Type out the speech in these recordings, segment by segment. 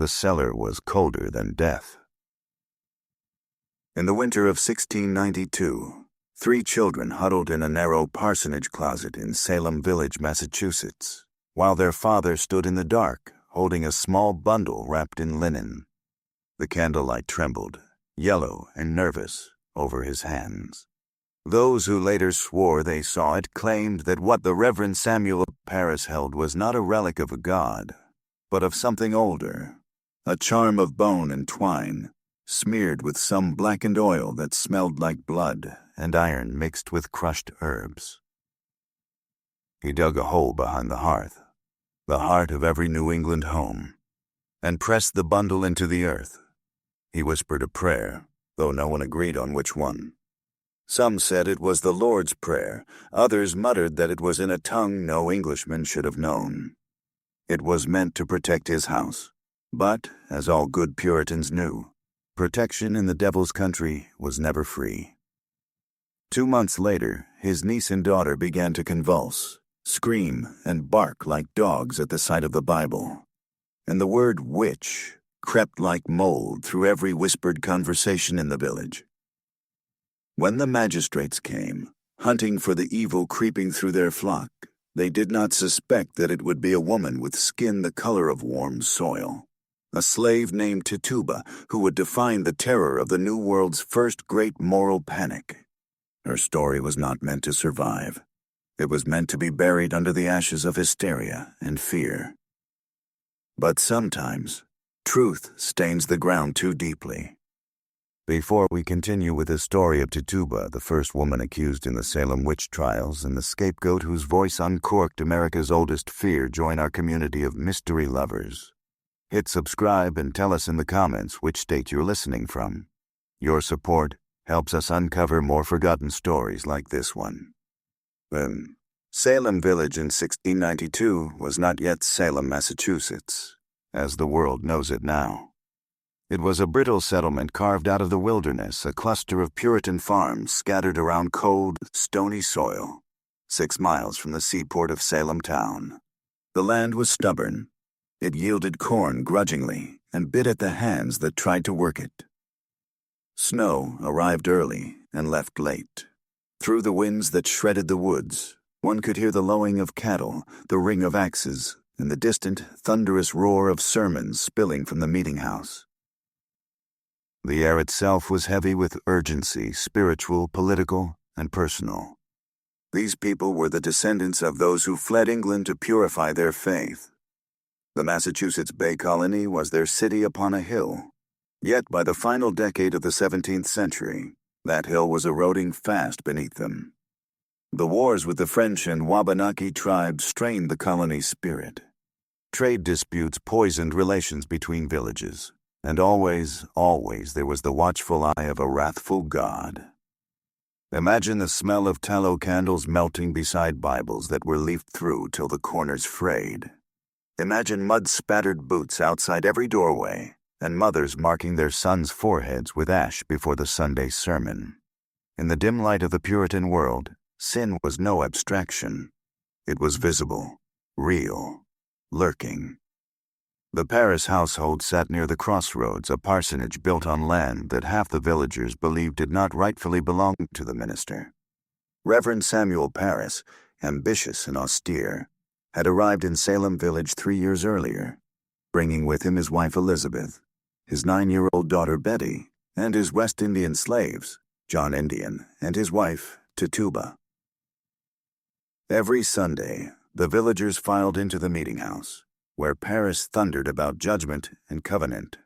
The cellar was colder than death. In the winter of 1692, 3 children huddled in a narrow parsonage closet in Salem Village, Massachusetts, while their father stood in the dark, holding a small bundle wrapped in linen. The candlelight trembled, yellow and nervous, over his hands. Those who later swore they saw it claimed that what the Reverend Samuel Parris held was not a relic of a god, but of something older, a charm of bone and twine, smeared with some blackened oil that smelled like blood and iron mixed with crushed herbs. He dug a hole behind the hearth, the heart of every New England home, and pressed the bundle into the earth. He whispered a prayer, though no one agreed on which one. Some said it was the Lord's Prayer, others muttered that it was in a tongue no Englishman should have known. It was meant to protect his house, but, as all good Puritans knew, protection in the devil's country was never free. 2 months later, his niece and daughter began to convulse, scream, and bark like dogs at the sight of the Bible, and the word witch crept like mold through every whispered conversation in the village. When the magistrates came, hunting for the evil creeping through their flock, they did not suspect that it would be a woman with skin the color of warm soil, a slave named Tituba who would define the terror of the New World's first great moral panic. Her story was not meant to survive. It was meant to be buried under the ashes of hysteria and fear. But sometimes, truth stains the ground too deeply. Before we continue with the story of Tituba, the first woman accused in the Salem witch trials and the scapegoat whose voice uncorked America's oldest fear, join our community of mystery lovers. Hit subscribe and tell us in the comments which state you're listening from. Your support helps us uncover more forgotten stories like this one. Salem Village in 1692 was not yet Salem, Massachusetts, as the world knows it now. It was a brittle settlement carved out of the wilderness, a cluster of Puritan farms scattered around cold, stony soil, 6 miles from the seaport of Salem town. The land was stubborn. It yielded corn grudgingly and bit at the hands that tried to work it. Snow arrived early and left late. Through the winds that shredded the woods, one could hear the lowing of cattle, the ring of axes, and the distant, thunderous roar of sermons spilling from the meeting house. The air itself was heavy with urgency, spiritual, political, and personal. These people were the descendants of those who fled England to purify their faith. The Massachusetts Bay Colony was their city upon a hill. Yet by the final decade of the 17th century, that hill was eroding fast beneath them. The wars with the French and Wabanaki tribes strained the colony's spirit. Trade disputes poisoned relations between villages, and always there was the watchful eye of a wrathful God. Imagine the smell of tallow candles melting beside Bibles that were leafed through till the corners frayed. Imagine mud-spattered boots outside every doorway, and mothers marking their sons' foreheads with ash before the Sunday sermon. In the dim light of the Puritan world, sin was no abstraction. It was visible, real, lurking. The Parris household sat near the crossroads, a parsonage built on land that half the villagers believed did not rightfully belong to the minister. Reverend Samuel Parris, ambitious and austere, had arrived in Salem Village 3 years earlier, bringing with him his wife Elizabeth, his 9-year-old daughter Betty, and his West Indian slaves, John Indian, and his wife, Tituba. Every Sunday, the villagers filed into the meeting house, where Parris thundered about judgment and covenant.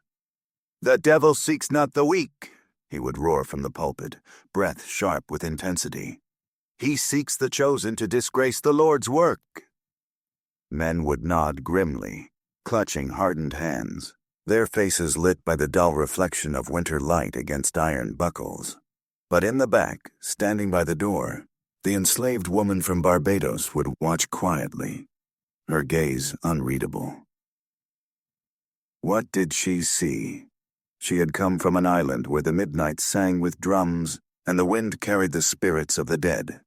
"The devil seeks not the weak," he would roar from the pulpit, breath sharp with intensity. "He seeks the chosen to disgrace the Lord's work." Men would nod grimly, clutching hardened hands, their faces lit by the dull reflection of winter light against iron buckles. But in the back, standing by the door, the enslaved woman from Barbados would watch quietly, her gaze unreadable. What did she see? She had come from an island where the midnight sang with drums and the wind carried the spirits of the dead.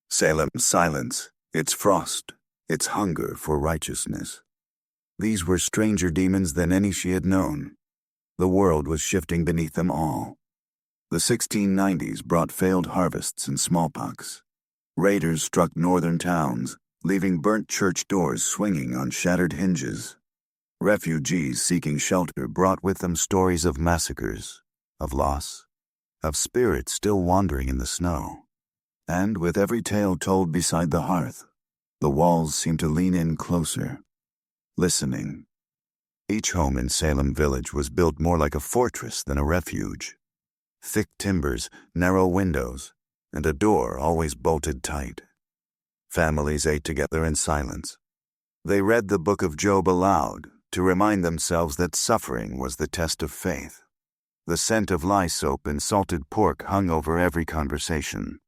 Salem's silence, its frost, its hunger for righteousness. These were stranger demons than any she had known. The world was shifting beneath them all. The 1690s brought failed harvests and smallpox. Raiders struck northern towns, leaving burnt church doors swinging on shattered hinges. Refugees seeking shelter brought with them stories of massacres, of loss, of spirits still wandering in the snow. And with every tale told beside the hearth, the walls seemed to lean in closer, listening. Each home in Salem village was built more like a fortress than a refuge. Thick timbers, narrow windows, and a door always bolted tight. Families ate together in silence. They read the book of Job aloud to remind themselves that suffering was the test of faith. The scent of lye soap and salted pork hung over every conversation.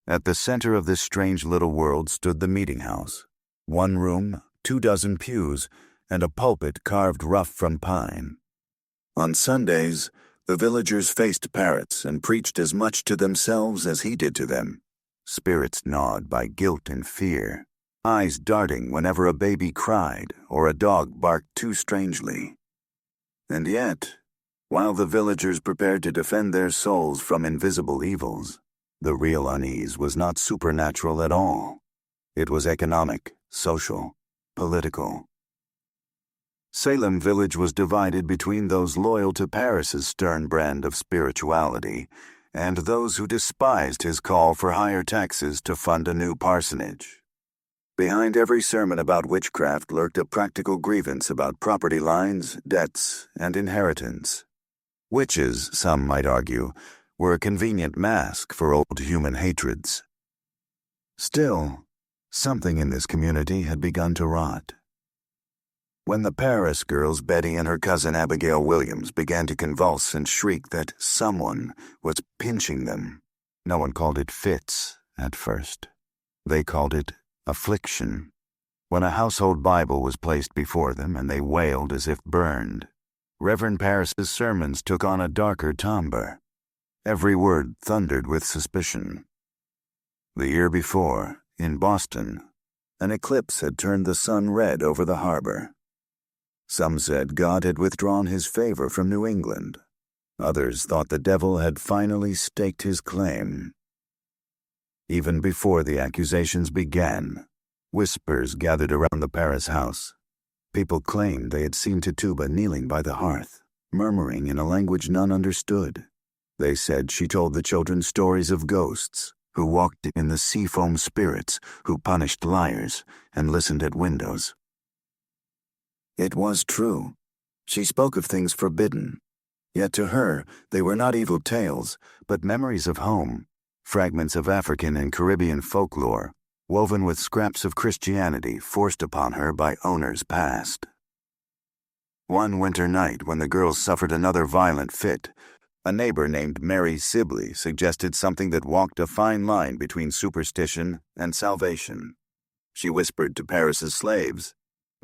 At the center of this strange little world stood the meeting house. 1 room, 24 pews, and a pulpit carved rough from pine. On Sundays, the villagers faced parrots and preached as much to themselves as he did to them, spirits gnawed by guilt and fear, eyes darting whenever a baby cried or a dog barked too strangely. And yet, while the villagers prepared to defend their souls from invisible evils, the real unease was not supernatural at all. It was economic, social, political. Salem village was divided between those loyal to Paris's stern brand of spirituality and those who despised his call for higher taxes to fund a new parsonage. Behind every sermon about witchcraft lurked a practical grievance about property lines, debts, and inheritance. Witches, some might argue, were a convenient mask for old human hatreds. Still, something in this community had begun to rot. When the Paris girls Betty and her cousin Abigail Williams began to convulse and shriek that someone was pinching them, no one called it fits at first. They called it affliction. When a household Bible was placed before them and they wailed as if burned, Reverend Paris's sermons took on a darker timbre. Every word thundered with suspicion. The year before, in Boston, an eclipse had turned the sun red over the harbor. Some said God had withdrawn his favor from New England. Others thought the devil had finally staked his claim. Even before the accusations began, whispers gathered around the Paris house. People claimed they had seen Tituba kneeling by the hearth, murmuring in a language none understood. They said she told the children stories of ghosts, who walked in the seafoam spirits, who punished liars, and listened at windows. It was true. She spoke of things forbidden. Yet to her, they were not evil tales, but memories of home, fragments of African and Caribbean folklore, woven with scraps of Christianity forced upon her by owners past. One winter night, when the girls suffered another violent fit, a neighbor named Mary Sibley suggested something that walked a fine line between superstition and salvation. She whispered to Paris's slaves,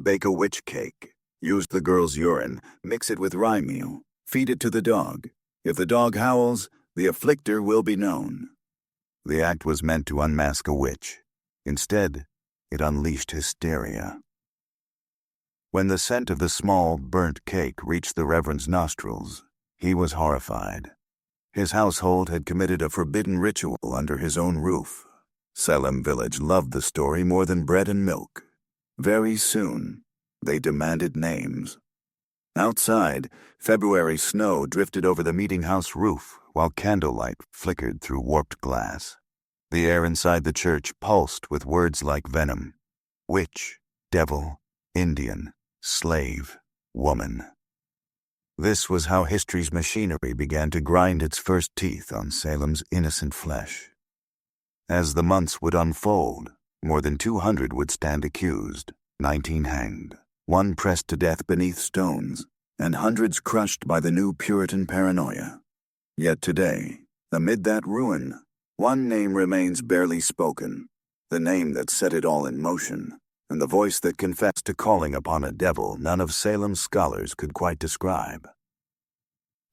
"Bake a witch cake. Use the girl's urine, mix it with rye meal, feed it to the dog. If the dog howls, the afflictor will be known." The act was meant to unmask a witch. Instead, it unleashed hysteria. When the scent of the small, burnt cake reached the Reverend's nostrils, he was horrified. His household had committed a forbidden ritual under his own roof. Salem village loved the story more than bread and milk. Very soon, they demanded names. Outside, February snow drifted over the meeting house roof while candlelight flickered through warped glass. The air inside the church pulsed with words like venom: witch, devil, Indian, slave, woman. This was how history's machinery began to grind its first teeth on Salem's innocent flesh. As the months would unfold, more than 200 would stand accused, 19 hanged, 1 pressed to death beneath stones, and hundreds crushed by the new Puritan paranoia. Yet today, amid that ruin, one name remains barely spoken, the name that set it all in motion, and the voice that confessed to calling upon a devil none of Salem's scholars could quite describe.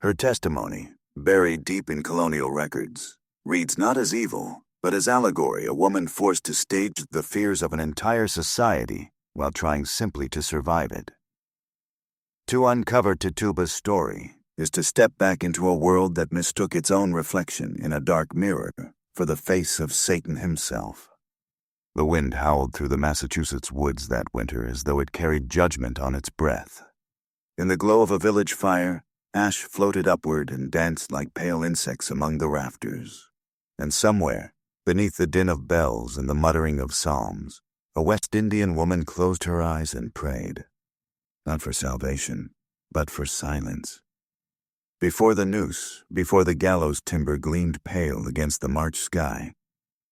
Her testimony, buried deep in colonial records, reads not as evil, but as allegory, a woman forced to stage the fears of an entire society while trying simply to survive it. To uncover Tituba's story is to step back into a world that mistook its own reflection in a dark mirror for the face of Satan himself. The wind howled through the Massachusetts woods that winter as though it carried judgment on its breath. In the glow of a village fire, ash floated upward and danced like pale insects among the rafters. And somewhere, beneath the din of bells and the muttering of psalms, a West Indian woman closed her eyes and prayed, not for salvation, but for silence. Before the noose, before the gallows timber gleamed pale against the March sky,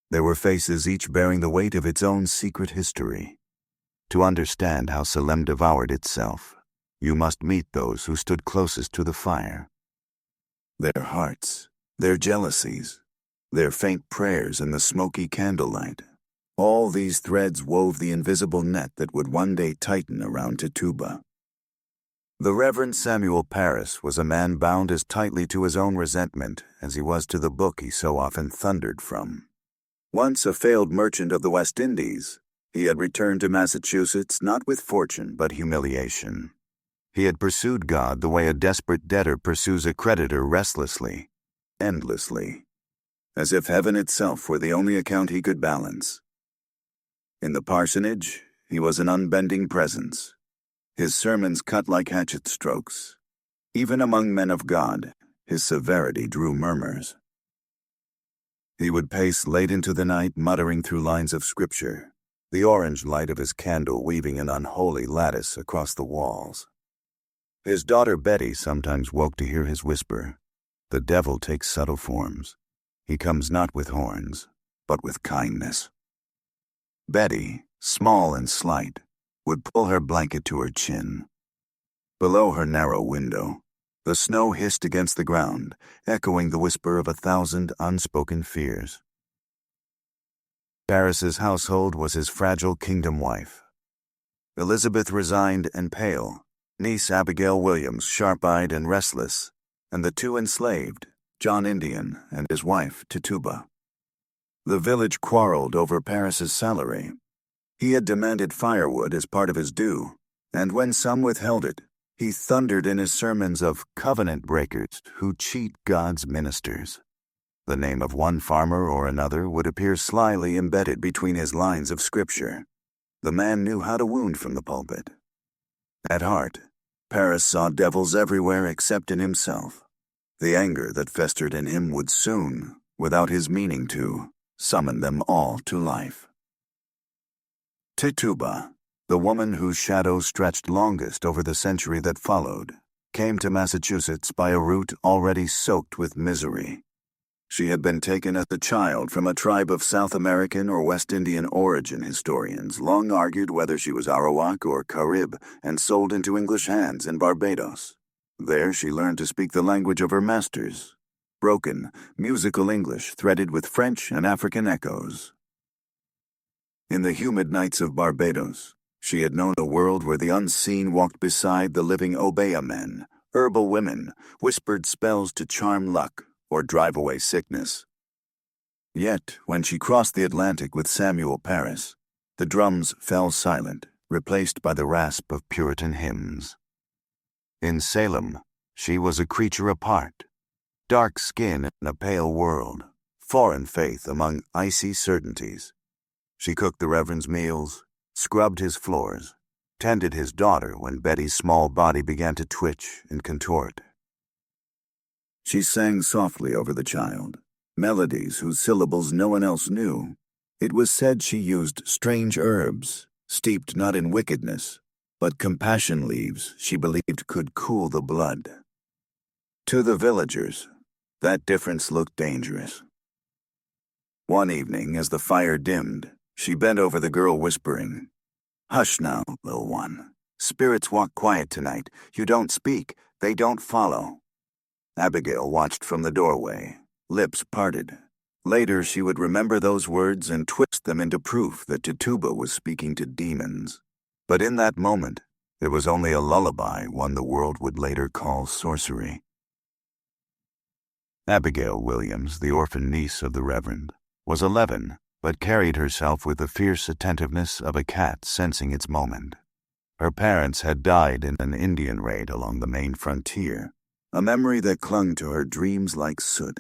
there were faces each bearing the weight of its own secret history. To understand how Salem devoured itself, you must meet those who stood closest to the fire. Their hearts, their jealousies, their faint prayers in the smoky candlelight, all these threads wove the invisible net that would one day tighten around Tituba. The Reverend Samuel Parris was a man bound as tightly to his own resentment as he was to the book he so often thundered from. Once a failed merchant of the West Indies, he had returned to Massachusetts not with fortune but humiliation. He had pursued God the way a desperate debtor pursues a creditor restlessly, endlessly, as if heaven itself were the only account he could balance. In the parsonage, he was an unbending presence. His sermons cut like hatchet strokes. Even among men of God, his severity drew murmurs. He would pace late into the night muttering through lines of scripture, the orange light of his candle weaving an unholy lattice across the walls. His daughter Betty sometimes woke to hear his whisper, "The devil takes subtle forms. He comes not with horns, but with kindness." Betty, small and slight, would pull her blanket to her chin. Below her narrow window, the snow hissed against the ground, echoing the whisper of 1,000 unspoken fears. Parris's household was his fragile kingdom wife. Elizabeth resigned and pale, niece Abigail Williams sharp-eyed and restless, and the two enslaved, John Indian and his wife Tituba. The village quarreled over Parris's salary. He had demanded firewood as part of his due, and when some withheld it, he thundered in his sermons of covenant breakers who cheat God's ministers. The name of one farmer or another would appear slyly embedded between his lines of scripture. The man knew how to wound from the pulpit. At heart, Parris saw devils everywhere except in himself. The anger that festered in him would soon, without his meaning to, summon them all to life. Tituba, the woman whose shadow stretched longest over the century that followed, came to Massachusetts by a route already soaked with misery. She had been taken as a child from a tribe of South American or West Indian origin. Historians long argued whether she was Arawak or Carib and sold into English hands in Barbados. There she learned to speak the language of her masters, broken, musical English threaded with French and African echoes. In the humid nights of Barbados, she had known a world where the unseen walked beside the living obeah men, herbal women, whispered spells to charm luck or drive away sickness. Yet, when she crossed the Atlantic with Samuel Parris, the drums fell silent, replaced by the rasp of Puritan hymns. In Salem, she was a creature apart, dark skin in a pale world, foreign faith among icy certainties. She cooked the Reverend's meals, scrubbed his floors, tended his daughter when Betty's small body began to twitch and contort. She sang softly over the child, melodies whose syllables no one else knew. It was said she used strange herbs, steeped not in wickedness, but compassion leaves she believed could cool the blood. To the villagers, that difference looked dangerous. One evening, as the fire dimmed, she bent over the girl whispering, "Hush now, little one. Spirits walk quiet tonight. You don't speak, they don't follow." Abigail watched from the doorway, lips parted. Later she would remember those words and twist them into proof that Tituba was speaking to demons. But in that moment, there was only a lullaby, one the world would later call sorcery. Abigail Williams, the orphan niece of the Reverend, was 11 but carried herself with the fierce attentiveness of a cat sensing its moment. Her parents had died in an Indian raid along the Maine frontier, a memory that clung to her dreams like soot.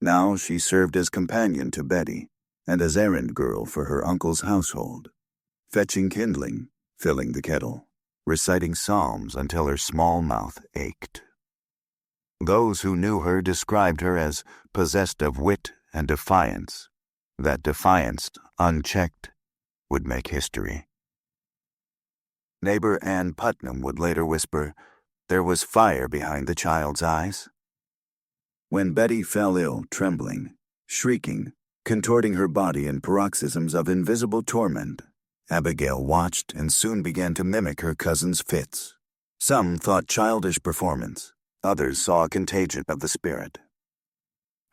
Now she served as companion to Betty and as errand girl for her uncle's household, fetching kindling, filling the kettle, reciting psalms until her small mouth ached. Those who knew her described her as possessed of wit and defiance. That defiance, unchecked, would make history. Neighbor Ann Putnam would later whisper, "There was fire behind the child's eyes." When Betty fell ill, trembling, shrieking, contorting her body in paroxysms of invisible torment, Abigail watched and soon began to mimic her cousin's fits. Some thought childish performance, others saw a contagion of the spirit.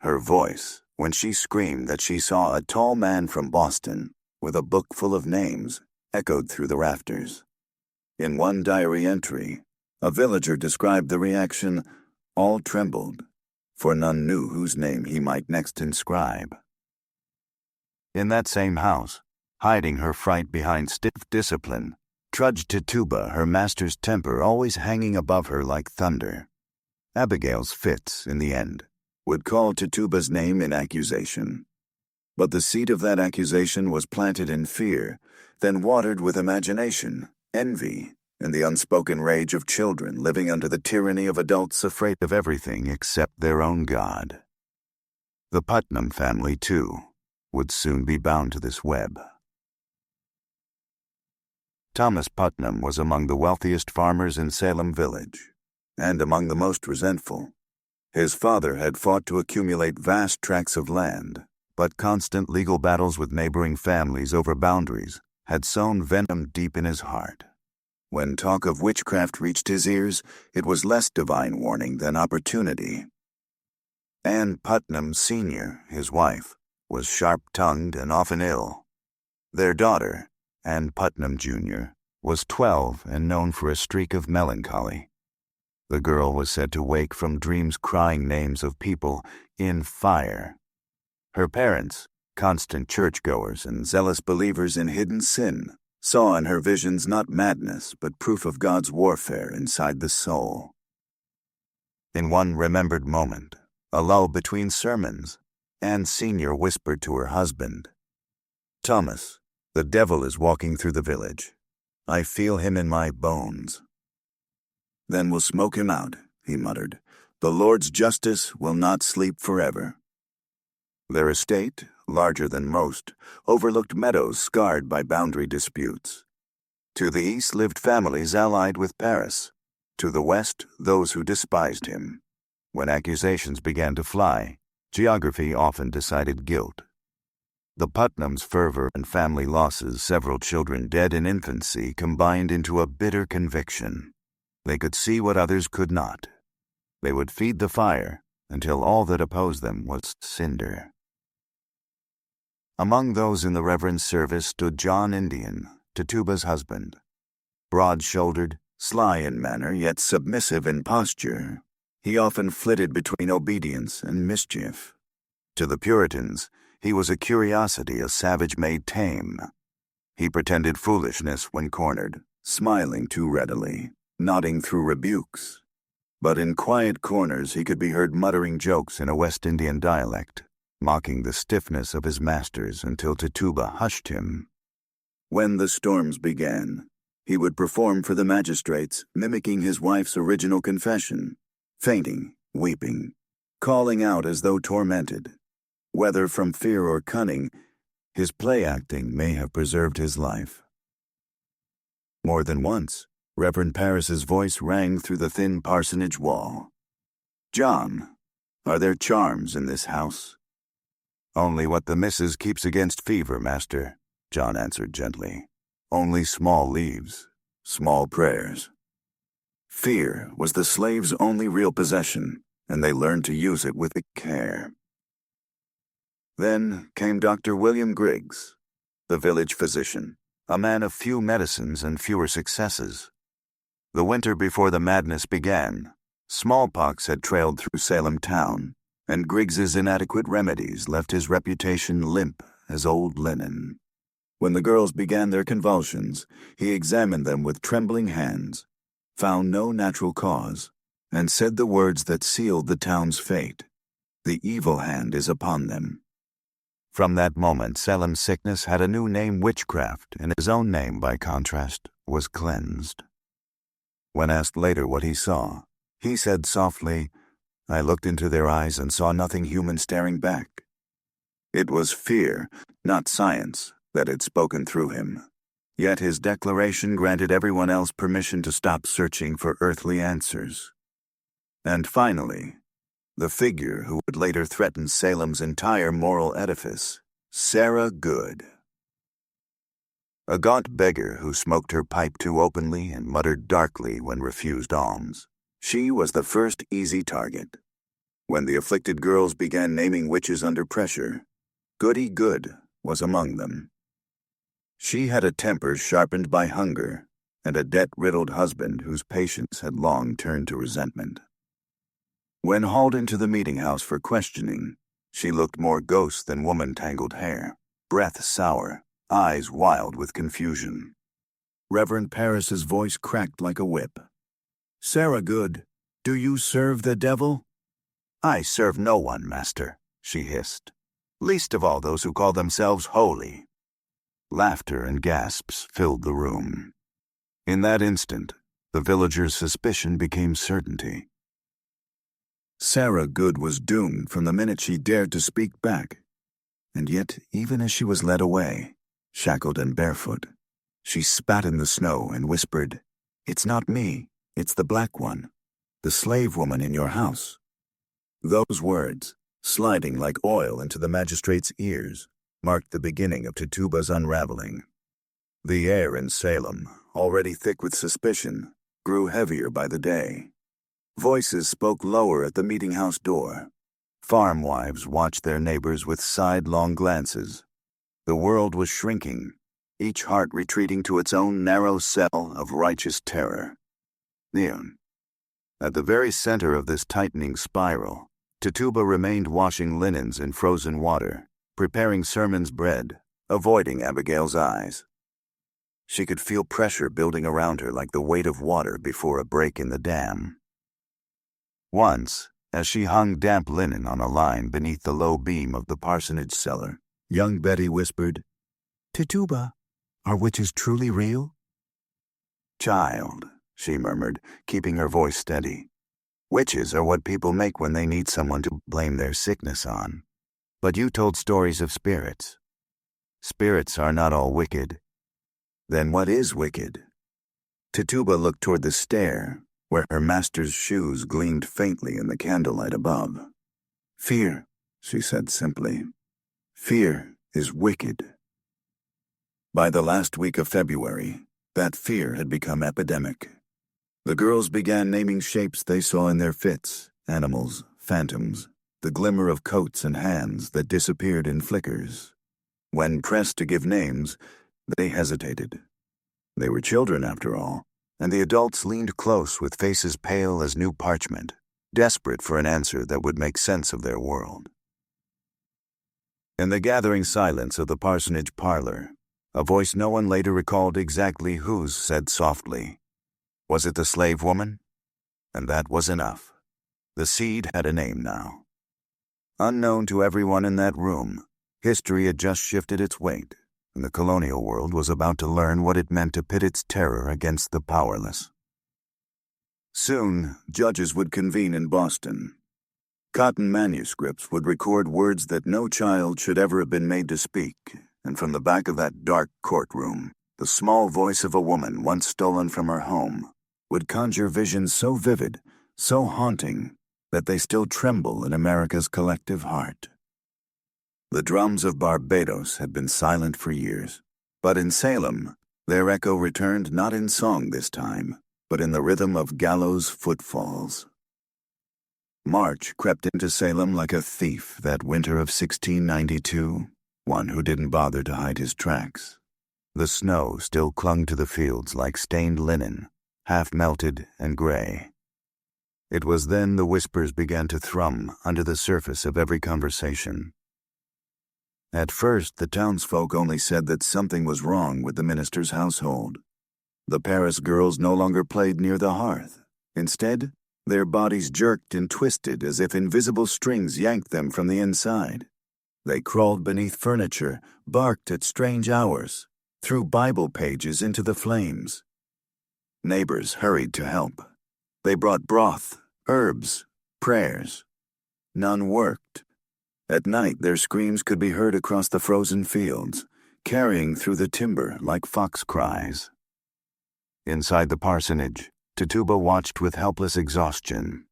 Her voice, when she screamed that she saw a tall man from Boston with a book full of names, echoed through the rafters. In one diary entry, a villager described the reaction, "All trembled, for none knew whose name he might next inscribe." In that same house, hiding her fright behind stiff discipline, trudged Tituba, her master's temper always hanging above her like thunder. Abigail's fits, in the end, would call Tituba's name in accusation. But the seed of that accusation was planted in fear, then watered with imagination, envy, and the unspoken rage of children living under the tyranny of adults afraid of everything except their own God. The Putnam family, too, would soon be bound to this web. Thomas Putnam was among the wealthiest farmers in Salem village, and among the most resentful. His father had fought to accumulate vast tracts of land, but constant legal battles with neighboring families over boundaries had sown venom deep in his heart. When talk of witchcraft reached his ears, it was less divine warning than opportunity. Ann Putnam Sr., his wife, was sharp-tongued and often ill. Their daughter, Ann Putnam Jr., was 12 and known for a streak of melancholy. The girl was said to wake from dreams crying names of people in fire. Her parents, constant churchgoers and zealous believers in hidden sin, saw in her visions not madness but proof of God's warfare inside the soul. In one remembered moment, a lull between sermons, Ann Sr. whispered to her husband, "Thomas, the devil is walking through the village. I feel him in my bones." "Then we'll smoke him out," he muttered. "The Lord's justice will not sleep forever." Their estate, larger than most, overlooked meadows scarred by boundary disputes. To the east lived families allied with Paris. To the west, those who despised him. When accusations began to fly, geography often decided guilt. The Putnams' fervor and family losses, several children dead in infancy, combined into a bitter conviction. They could see what others could not. They would feed the fire until all that opposed them was cinder. Among those in the reverend service stood John Indian, Tituba's husband. Broad-shouldered, sly in manner, yet submissive in posture, he often flitted between obedience and mischief. To the Puritans, he was a curiosity a savage made tame. He pretended foolishness when cornered, smiling too readily, nodding through rebukes. But in quiet corners he could be heard muttering jokes in a West Indian dialect, mocking the stiffness of his masters until Tituba hushed him. When the storms began, he would perform for the magistrates, mimicking his wife's original confession, fainting, weeping, calling out as though tormented. Whether from fear or cunning, his play-acting may have preserved his life. More than once, Reverend Parris's voice rang through the thin parsonage wall. "John, are there charms in this house?" "Only what the missus keeps against fever, master," John answered gently. "Only small leaves, small prayers." Fear was the slaves' only real possession, and they learned to use it with care. Then came Dr. William Griggs, the village physician, a man of few medicines and fewer successes. The winter before the madness began, smallpox had trailed through Salem town, and Griggs's inadequate remedies left his reputation limp as old linen. When the girls began their convulsions, he examined them with trembling hands, found no natural cause, and said the words that sealed the town's fate. The evil hand is upon them. From that moment, Salem's sickness had a new name, witchcraft, and his own name, by contrast, was cleansed. When asked later what he saw, he said softly, "I looked into their eyes and saw nothing human staring back." It was fear, not science, that had spoken through him. Yet his declaration granted everyone else permission to stop searching for earthly answers. And finally, the figure who would later threaten Salem's entire moral edifice, Sarah Good. A gaunt beggar who smoked her pipe too openly and muttered darkly when refused alms. She was the first easy target. When the afflicted girls began naming witches under pressure, Goody Good was among them. She had a temper sharpened by hunger and a debt-riddled husband whose patience had long turned to resentment. When hauled into the meeting house for questioning, she looked more ghost than woman-tangled hair, breath sour, eyes wild with confusion. Reverend Parris's voice cracked like a whip. "Sarah Good, do you serve the devil?" "I serve no one, master," she hissed, "least of all those who call themselves holy." Laughter and gasps filled the room. In that instant, the villagers' suspicion became certainty. Sarah Good was doomed from the minute she dared to speak back. And yet, even as she was led away, shackled and barefoot, she spat in the snow and whispered, "It's not me, it's the black one, the slave woman in your house." Those words, sliding like oil into the magistrate's ears, marked the beginning of Tituba's unraveling. The air in Salem, already thick with suspicion, grew heavier by the day. Voices spoke lower at the meeting-house door. Farm wives watched their neighbors with sidelong glances. The world was shrinking, each heart retreating to its own narrow cell of righteous terror. Neon. At the very center of this tightening spiral, Tituba remained washing linens in frozen water, preparing sermon's bread, avoiding Abigail's eyes. She could feel pressure building around her like the weight of water before a break in the dam. Once, as she hung damp linen on a line beneath the low beam of the parsonage cellar, young Betty whispered, "Tituba, are witches truly real?" "Child," she murmured, keeping her voice steady. "Witches are what people make when they need someone to blame their sickness on. But you told stories of spirits. Spirits are not all wicked. Then what is wicked?" Tituba looked toward the stair, where her master's shoes gleamed faintly in the candlelight above. "Fear," she said simply. "Fear is wicked." By the last week of February, that fear had become epidemic. The girls began naming shapes they saw in their fits, animals, phantoms, the glimmer of coats and hands that disappeared in flickers. When pressed to give names, they hesitated. They were children, after all, and the adults leaned close with faces pale as new parchment, desperate for an answer that would make sense of their world. In the gathering silence of the parsonage parlor, a voice no one later recalled exactly whose said softly, "Was it the slave woman?" And that was enough. The seed had a name now. Unknown to everyone in that room, history had just shifted its weight, and the colonial world was about to learn what it meant to pit its terror against the powerless. Soon, judges would convene in Boston. Cotton manuscripts would record words that no child should ever have been made to speak, and from the back of that dark courtroom, the small voice of a woman once stolen from her home would conjure visions so vivid, so haunting, that they still tremble in America's collective heart. The drums of Barbados had been silent for years, but in Salem, their echo returned not in song this time, but in the rhythm of gallows footfalls. March crept into Salem like a thief that winter of 1692, one who didn't bother to hide his tracks. The snow still clung to the fields like stained linen, half melted and gray. It was then the whispers began to thrum under the surface of every conversation. At first, the townsfolk only said that something was wrong with the minister's household. The Paris girls no longer played near the hearth. Instead, their bodies jerked and twisted as if invisible strings yanked them from the inside. They crawled beneath furniture, barked at strange hours, threw Bible pages into the flames. Neighbors hurried to help. They brought broth, herbs, prayers. None worked. At night, their screams could be heard across the frozen fields, carrying through the timber like fox cries. Inside the parsonage, Tituba watched with helpless exhaustion.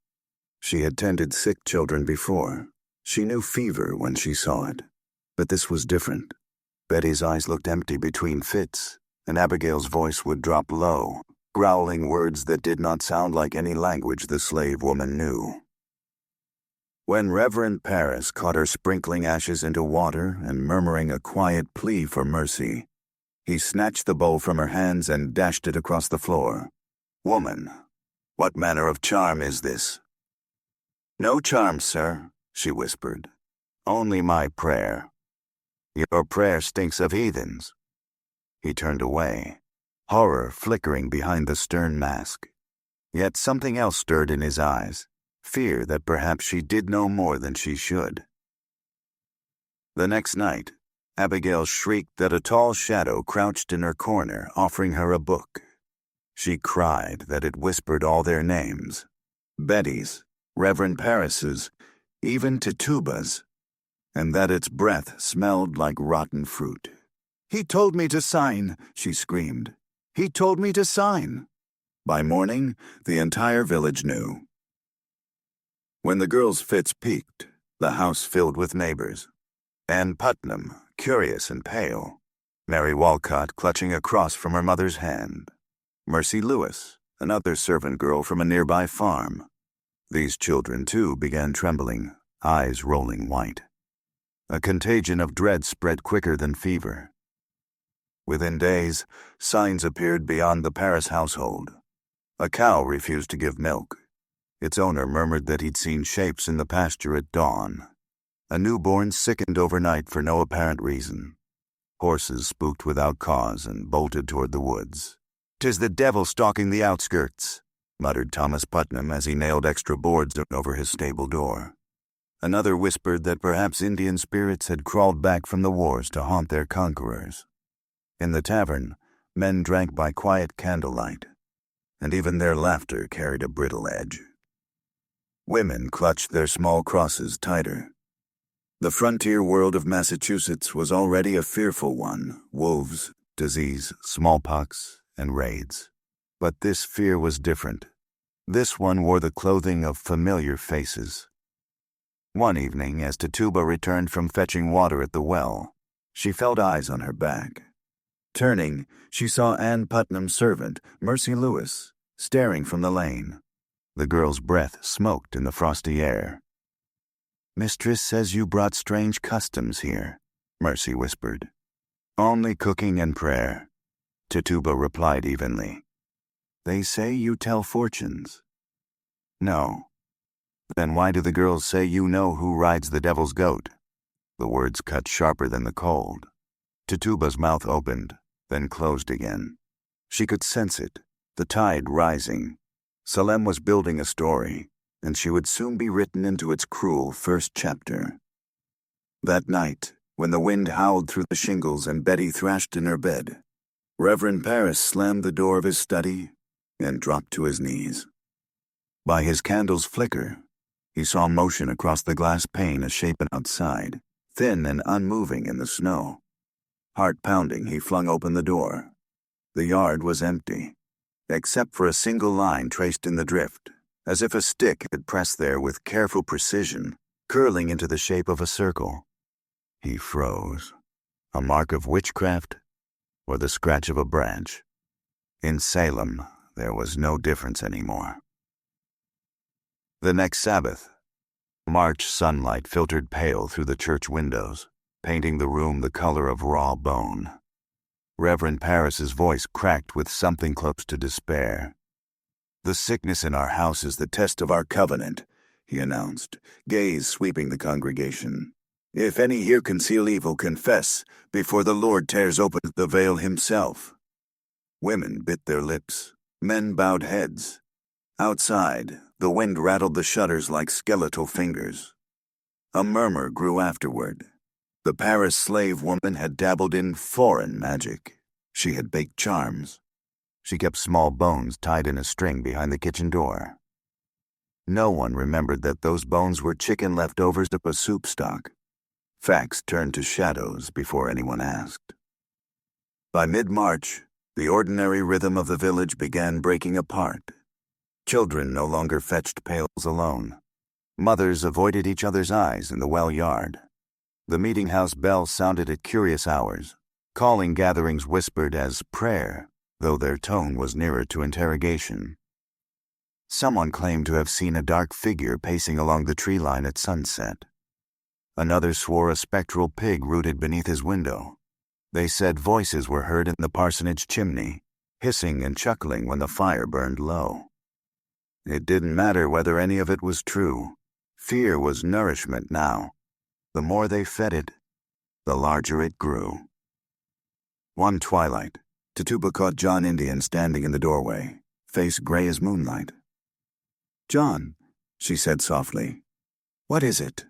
She had tended sick children before. She knew fever when she saw it. But this was different. Betty's eyes looked empty between fits, and Abigail's voice would drop low, growling words that did not sound like any language the slave woman knew. When Reverend Paris caught her sprinkling ashes into water and murmuring a quiet plea for mercy, he snatched the bowl from her hands and dashed it across the floor. "Woman, what manner of charm is this?" "No charm, sir," she whispered. "Only my prayer. Your prayer stinks of heathens." He turned away, horror flickering behind the stern mask. Yet something else stirred in his eyes, fear that perhaps she did know more than she should. The next night, Abigail shrieked that a tall shadow crouched in her corner, offering her a book. She cried that it whispered all their names, Betty's, Reverend Paris's, even Tituba's, and that its breath smelled like rotten fruit. "He told me to sign," she screamed. "He told me to sign." By morning, the entire village knew. When the girls' fits peaked, the house filled with neighbors. Ann Putnam, curious and pale. Mary Walcott clutching a cross from her mother's hand. Mercy Lewis, another servant girl from a nearby farm. These children, too, began trembling, eyes rolling white. A contagion of dread spread quicker than fever. Within days, signs appeared beyond the Paris household. A cow refused to give milk. Its owner murmured that he'd seen shapes in the pasture at dawn. A newborn sickened overnight for no apparent reason. Horses spooked without cause and bolted toward the woods. "'Tis the devil stalking the outskirts," muttered Thomas Putnam as he nailed extra boards over his stable door. Another whispered that perhaps Indian spirits had crawled back from the wars to haunt their conquerors. In the tavern, men drank by quiet candlelight, and even their laughter carried a brittle edge. Women clutched their small crosses tighter. The frontier world of Massachusetts was already a fearful one: wolves, disease, smallpox, and raids. But this fear was different. This one wore the clothing of familiar faces. One evening, as Tituba returned from fetching water at the well, she felt eyes on her back. Turning, she saw Ann Putnam's servant, Mercy Lewis, staring from the lane. The girl's breath smoked in the frosty air. "Mistress says you brought strange customs here," Mercy whispered. "Only cooking and prayer," Tituba replied evenly. "They say you tell fortunes." "No." "Then why do the girls say you know who rides the devil's goat?" The words cut sharper than the cold. Tituba's mouth opened, then closed again. She could sense it, the tide rising. Salem was building a story, and she would soon be written into its cruel first chapter. That night, when the wind howled through the shingles and Betty thrashed in her bed, Reverend Paris slammed the door of his study and dropped to his knees. By his candle's flicker, he saw motion across the glass pane, a shape outside, thin and unmoving in the snow. Heart pounding, he flung open the door. The yard was empty, except for a single line traced in the drift, as if a stick had pressed there with careful precision, curling into the shape of a circle. He froze. A mark of witchcraft, or the scratch of a branch? In Salem, there was no difference anymore. The next Sabbath, March sunlight filtered pale through the church windows, painting the room the color of raw bone. Reverend Paris's voice cracked with something close to despair. "The sickness in our house is the test of our covenant," he announced, gaze sweeping the congregation. If any here conceal evil, confess, before the Lord tears open the veil himself. Women bit their lips. Men bowed heads. Outside, the wind rattled the shutters like skeletal fingers. A murmur grew afterward. The Paris slave woman had dabbled in foreign magic. She had baked charms. She kept small bones tied in a string behind the kitchen door. No one remembered that those bones were chicken leftovers of a soup stock. Facts turned to shadows before anyone asked. By mid-March, the ordinary rhythm of the village began breaking apart. Children no longer fetched pails alone. Mothers avoided each other's eyes in the well yard. The meeting house bell sounded at curious hours. Calling gatherings whispered as prayer, though their tone was nearer to interrogation. Someone claimed to have seen a dark figure pacing along the tree line at sunset. Another swore a spectral pig rooted beneath his window. They said voices were heard in the parsonage chimney, hissing and chuckling when the fire burned low. It didn't matter whether any of it was true. Fear was nourishment now. The more they fed it, the larger it grew. One twilight, Tituba caught John Indian standing in the doorway, face gray as moonlight. "John," she said softly, "what is it?"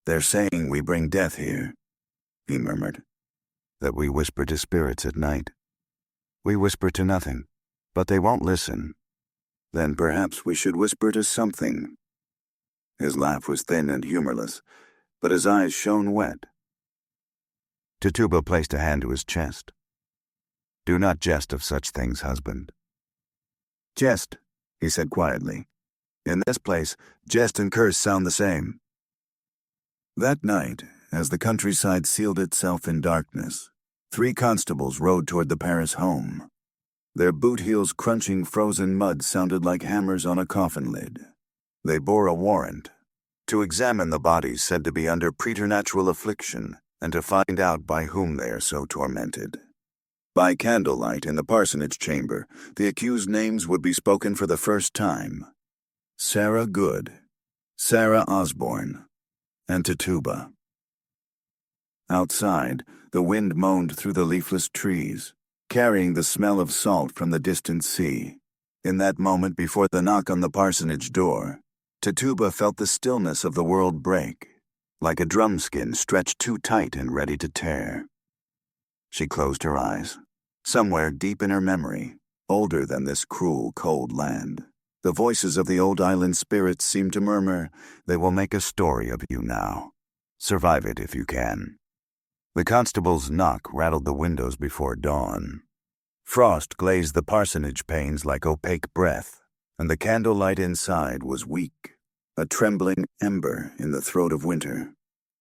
"They're saying we bring death here," he murmured. "That we whisper to spirits at night. We whisper to nothing, but they won't listen. Then perhaps we should whisper to something." His laugh was thin and humorless, but his eyes shone wet. Tituba placed a hand to his chest. "Do not jest of such things, husband." "Jest," he said quietly. "In this place, jest and curse sound the same." That night, as the countryside sealed itself in darkness, 3 constables rode toward the Paris home. Their boot heels crunching frozen mud sounded like hammers on a coffin lid. They bore a warrant to examine the bodies said to be under preternatural affliction and to find out by whom they are so tormented. By candlelight in the parsonage chamber, the accused names would be spoken for the first time. Sarah Good, Sarah Osborne, and Tituba. Outside, the wind moaned through the leafless trees, carrying the smell of salt from the distant sea. In that moment before the knock on the parsonage door, Tituba felt the stillness of the world break, like a drum skin stretched too tight and ready to tear. She closed her eyes. Somewhere deep in her memory, older than this cruel, cold land, the voices of the old island spirits seemed to murmur, "They will make a story of you now. Survive it if you can." The constable's knock rattled the windows before dawn. Frost glazed the parsonage panes like opaque breath, and the candlelight inside was weak, a trembling ember in the throat of winter.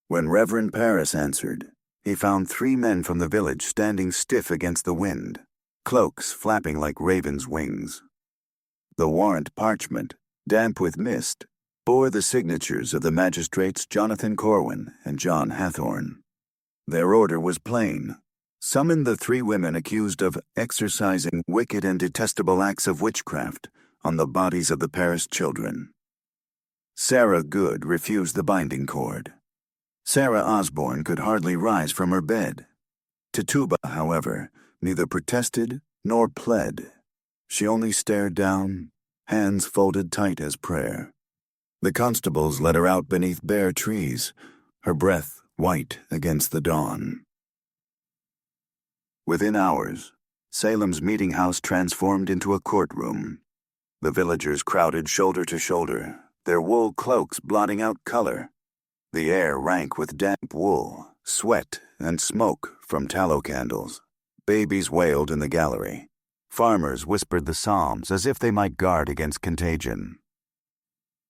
When Reverend Paris answered, he found 3 men from the village standing stiff against the wind, cloaks flapping like ravens' wings. The warrant parchment, damp with mist, bore the signatures of the magistrates Jonathan Corwin and John Hathorne. Their order was plain. Summon the 3 women accused of exercising wicked and detestable acts of witchcraft on the bodies of the Paris children. Sarah Good refused the binding cord. Sarah Osborne could hardly rise from her bed. Tituba, however, neither protested nor pled. She only stared down, hands folded tight as prayer. The constables led her out beneath bare trees, her breath white against the dawn. Within hours, Salem's meeting house transformed into a courtroom. The villagers crowded shoulder to shoulder, their wool cloaks blotting out color. The air rank with damp wool, sweat, and smoke from tallow candles. Babies wailed in the gallery. Farmers whispered the psalms as if they might guard against contagion.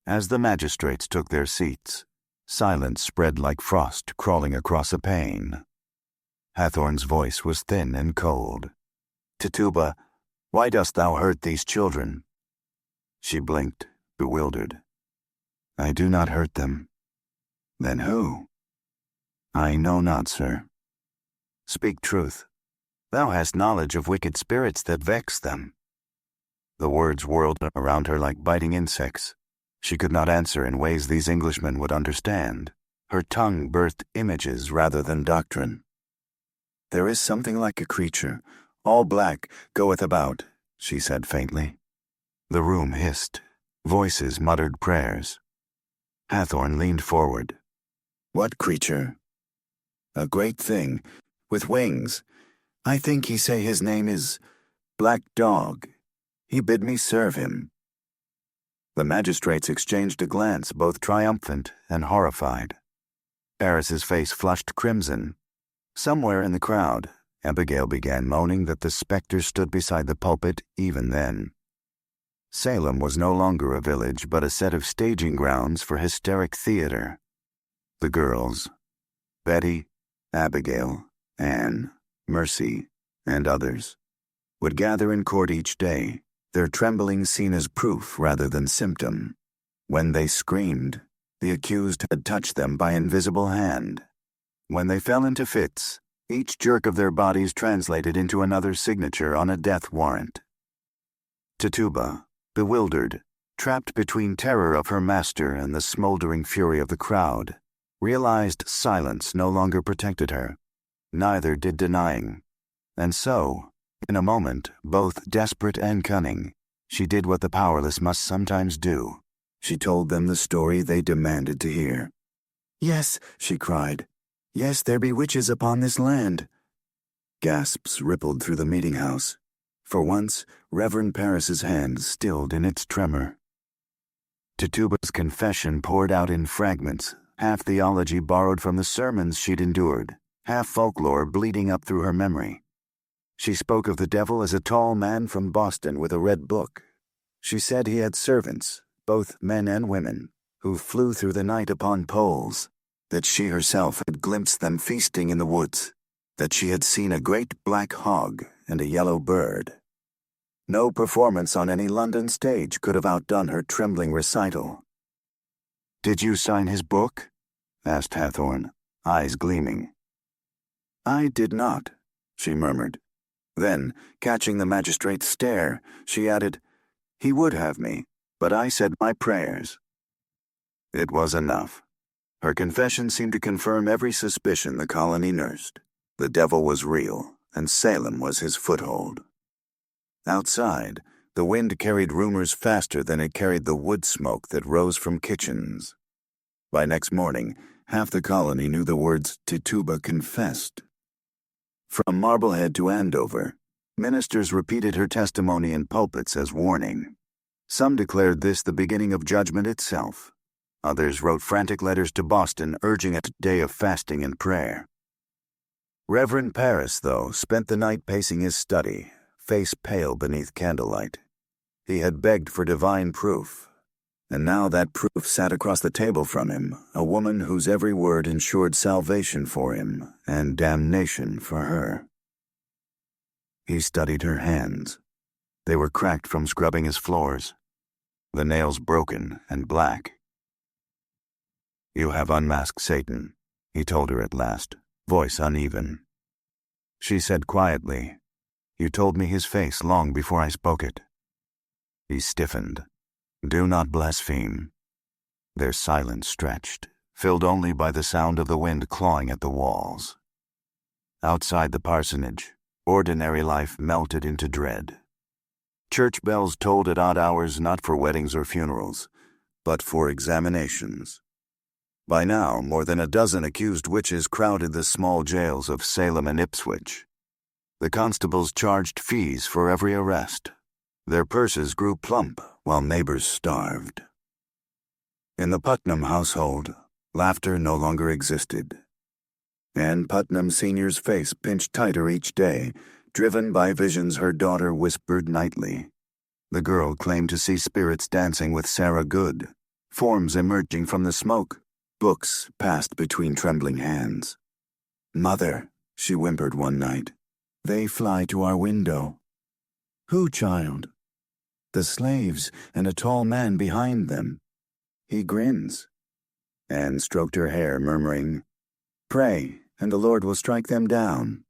As the magistrates took their seats, silence spread like frost crawling across a pane. Hathorne's voice was thin and cold. "Tituba, why dost thou hurt these children?" She blinked, bewildered. "I do not hurt them." "Then who?" "I know not, sir." "Speak truth. Thou hast knowledge of wicked spirits that vex them." The words whirled around her like biting insects. She could not answer in ways these Englishmen would understand. Her tongue birthed images rather than doctrine. "There is something like a creature, all black, goeth about," she said faintly. The room hissed. Voices muttered prayers. Hathorn leaned forward. "What creature?" "A great thing, with wings. I think he say his name is Black Dog. He bid me serve him." The magistrates exchanged a glance, both triumphant and horrified. Paris's face flushed crimson. Somewhere in the crowd, Abigail began moaning that the specter stood beside the pulpit even then. Salem was no longer a village, but a set of staging grounds for hysteric theater. The girls, Betty, Abigail, Anne, Mercy, and others, would gather in court each day, their trembling seen as proof rather than symptom. When they screamed, the accused had touched them by invisible hand. When they fell into fits, each jerk of their bodies translated into another signature on a death warrant. Tituba, bewildered, trapped between terror of her master and the smoldering fury of the crowd, realized silence no longer protected her. Neither did denying. And so, in a moment, both desperate and cunning, she did what the powerless must sometimes do. She told them the story they demanded to hear. "Yes," she cried. "Yes, there be witches upon this land." Gasps rippled through the meeting house. For once, Reverend Paris's hand stilled in its tremor. Tituba's confession poured out in fragments, half theology borrowed from the sermons she'd endured, half folklore bleeding up through her memory. She spoke of the devil as a tall man from Boston with a red book. She said he had servants, both men and women, who flew through the night upon poles, that she herself had glimpsed them feasting in the woods, that she had seen a great black hog and a yellow bird. No performance on any London stage could have outdone her trembling recital. "Did you sign his book?" asked Hathorn, eyes gleaming. "I did not," she murmured. Then, catching the magistrate's stare, she added, "He would have me, but I said my prayers." It was enough. Her confession seemed to confirm every suspicion the colony nursed. The devil was real, and Salem was his foothold. Outside, the wind carried rumors faster than it carried the wood smoke that rose from kitchens. By next morning, half the colony knew the words Tituba confessed. From Marblehead to Andover, ministers repeated her testimony in pulpits as warning. Some declared this the beginning of judgment itself. Others wrote frantic letters to Boston urging a day of fasting and prayer. Reverend Paris, though, spent the night pacing his study, face pale beneath candlelight. He had begged for divine proof, and now that proof sat across the table from him, a woman whose every word ensured salvation for him and damnation for her. He studied her hands. They were cracked from scrubbing his floors, the nails broken and black. "You have unmasked Satan," he told her at last, voice uneven. She said quietly, "You told me his face long before I spoke it." He stiffened. "Do not blaspheme." Their silence stretched, filled only by the sound of the wind clawing at the walls. Outside the parsonage, ordinary life melted into dread. Church bells tolled at odd hours not for weddings or funerals, but for examinations. By now, more than a dozen accused witches crowded the small jails of Salem and Ipswich. The constables charged fees for every arrest. Their purses grew plump while neighbors starved. In the Putnam household, laughter no longer existed. Anne Putnam Sr.'s face pinched tighter each day, driven by visions her daughter whispered nightly. The girl claimed to see spirits dancing with Sarah Good, forms emerging from the smoke. Books passed between trembling hands. "Mother," she whimpered one night, "they fly to our window." "Who, child?" "The slaves, and a tall man behind them. He grins." Anne stroked her hair, murmuring, "Pray, and the Lord will strike them down."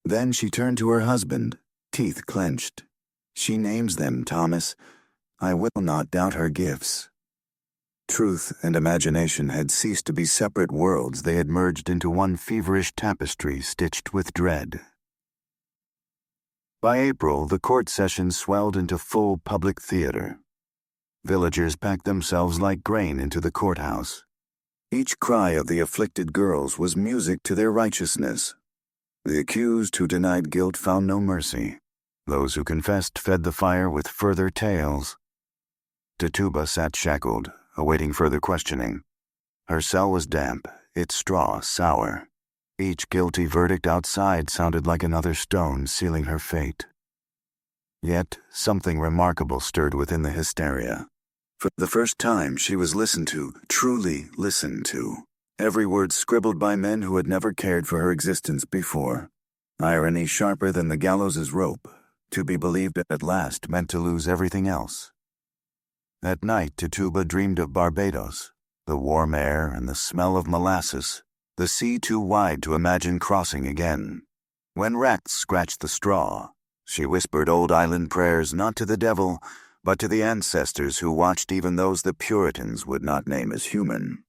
Then she turned to her husband, teeth clenched. "She names them, Thomas. I will not doubt her gifts." Truth and imagination had ceased to be separate worlds. They had merged into one feverish tapestry stitched with dread. By April, the court session swelled into full public theater. Villagers packed themselves like grain into the courthouse. Each cry of the afflicted girls was music to their righteousness. The accused who denied guilt found no mercy. Those who confessed fed the fire with further tales. Tituba sat shackled, awaiting further questioning. Her cell was damp, its straw sour. Each guilty verdict outside sounded like another stone sealing her fate. Yet something remarkable stirred within the hysteria. For the first time she was listened to, truly listened to. Every word scribbled by men who had never cared for her existence before. Irony sharper than the gallows' rope. To be believed at last meant to lose everything else. At night, Tituba dreamed of Barbados, the warm air and the smell of molasses, the sea too wide to imagine crossing again. When rats scratched the straw, she whispered old island prayers not to the devil, but to the ancestors who watched even those the Puritans would not name as human.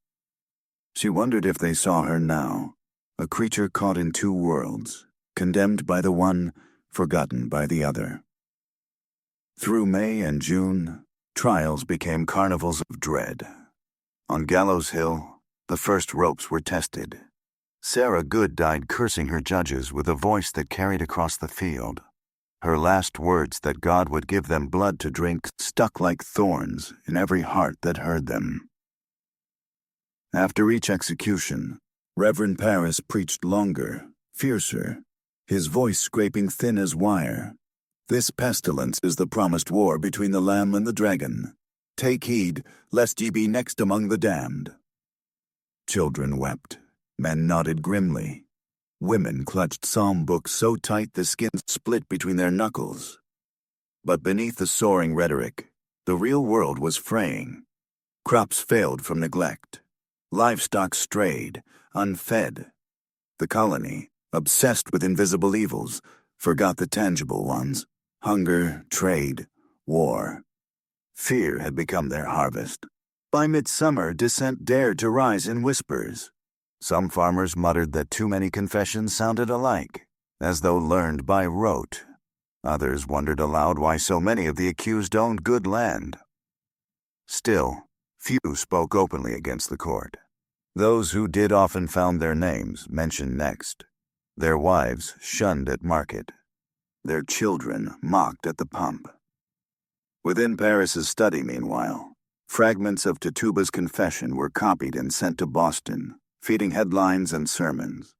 She wondered if they saw her now, a creature caught in two worlds, condemned by the one, forgotten by the other. Through May and June, trials became carnivals of dread. On Gallows Hill, the first ropes were tested. Sarah Good died cursing her judges with a voice that carried across the field. Her last words that God would give them blood to drink stuck like thorns in every heart that heard them. After each execution, Reverend Paris preached longer, fiercer, his voice scraping thin as wire. This pestilence is the promised war between the Lamb and the Dragon. Take heed, lest ye be next among the damned. Children wept. Men nodded grimly. Women clutched psalm books so tight the skin split between their knuckles. But beneath the soaring rhetoric, the real world was fraying. Crops failed from neglect. Livestock strayed, unfed. The colony, obsessed with invisible evils, forgot the tangible ones: hunger, trade, war. Fear had become their harvest. By midsummer, dissent dared to rise in whispers. Some farmers muttered that too many confessions sounded alike, as though learned by rote. Others wondered aloud why so many of the accused owned good land. Still, few spoke openly against the court. Those who did often found their names mentioned next. Their wives shunned at market. Their children mocked at the pump. Within Paris's study, meanwhile, fragments of Tituba's confession were copied and sent to Boston, feeding headlines and sermons.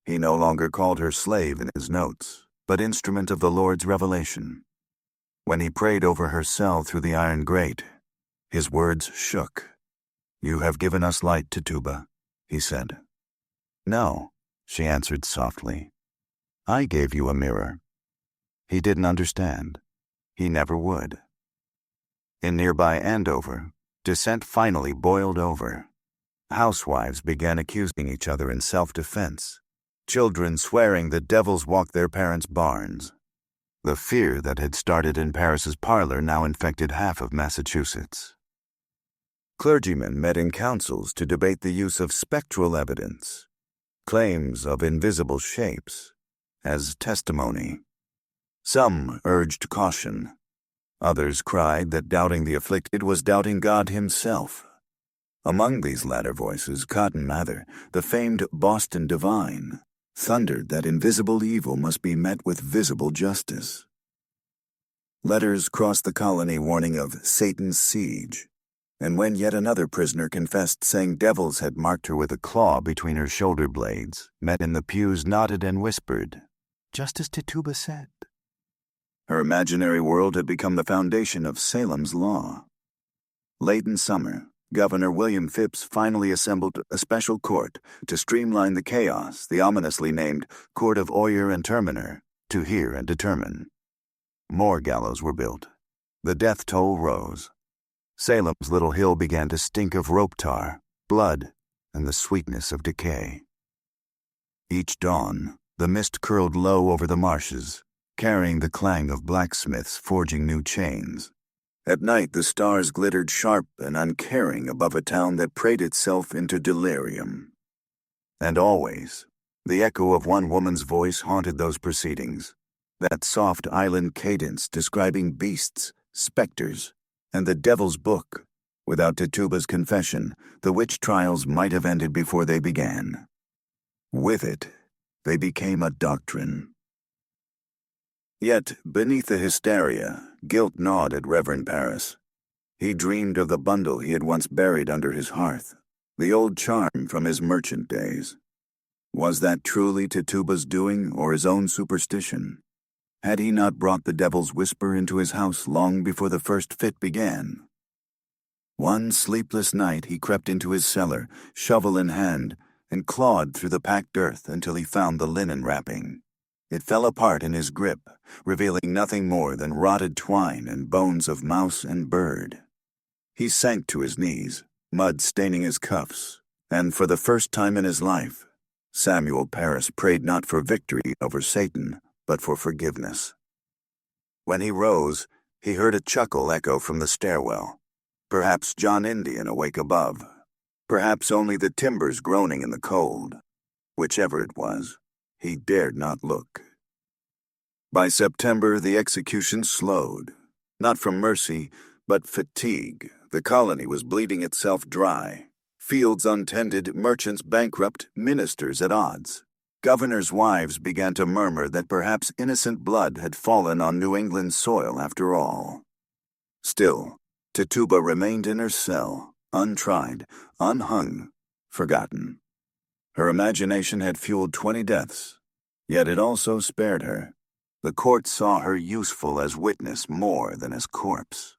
He no longer called her slave in his notes, but instrument of the Lord's revelation. When he prayed over her cell through the iron grate, his words shook. "You have given us light, Tituba," he said. "No," she answered softly. "I gave you a mirror." He didn't understand. He never would. In nearby Andover, dissent finally boiled over. Housewives began accusing each other in self-defense. Children swearing that devils walked their parents' barns. The fear that had started in Paris's parlor now infected half of Massachusetts. Clergymen met in councils to debate the use of spectral evidence, claims of invisible shapes, as testimony. Some urged caution. Others cried that doubting the afflicted was doubting God himself. Among these latter voices, Cotton Mather, the famed Boston divine, thundered that invisible evil must be met with visible justice. Letters crossed the colony warning of Satan's siege, and when yet another prisoner confessed saying devils had marked her with a claw between her shoulder blades, men in the pews nodded and whispered, just as Tituba said. Her imaginary world had become the foundation of Salem's law. Late in summer, Governor William Phipps finally assembled a special court to streamline the chaos, the ominously named Court of Oyer and Terminer, to hear and determine. More gallows were built. The death toll rose. Salem's little hill began to stink of rope tar, blood, and the sweetness of decay. Each dawn, the mist curled low over the marshes, carrying the clang of blacksmiths forging new chains. At night, the stars glittered sharp and uncaring above a town that prayed itself into delirium. And always, the echo of one woman's voice haunted those proceedings, that soft island cadence describing beasts, specters, and the devil's book. Without Tituba's confession, the witch trials might have ended before they began. With it, they became a doctrine. Yet, beneath the hysteria, guilt gnawed at Reverend Paris. He dreamed of the bundle he had once buried under his hearth, the old charm from his merchant days. Was that truly Tituba's doing or his own superstition? Had he not brought the devil's whisper into his house long before the first fit began? One sleepless night he crept into his cellar, shovel in hand, and clawed through the packed earth until he found the linen wrapping. It fell apart in his grip, revealing nothing more than rotted twine and bones of mouse and bird. He sank to his knees, mud staining his cuffs, and for the first time in his life, Samuel Parris prayed not for victory over Satan, but for forgiveness. When he rose, he heard a chuckle echo from the stairwell. Perhaps John Indian awake above. Perhaps only the timbers groaning in the cold. Whichever it was, he dared not look. By September, the execution slowed. Not from mercy, but fatigue. The colony was bleeding itself dry. Fields untended, merchants bankrupt, ministers at odds. Governors' wives began to murmur that perhaps innocent blood had fallen on New England soil after all. Still, Tituba remained in her cell, untried, unhung, forgotten. Her imagination had fueled 20 deaths, yet it also spared her. The court saw her useful as witness more than as corpse.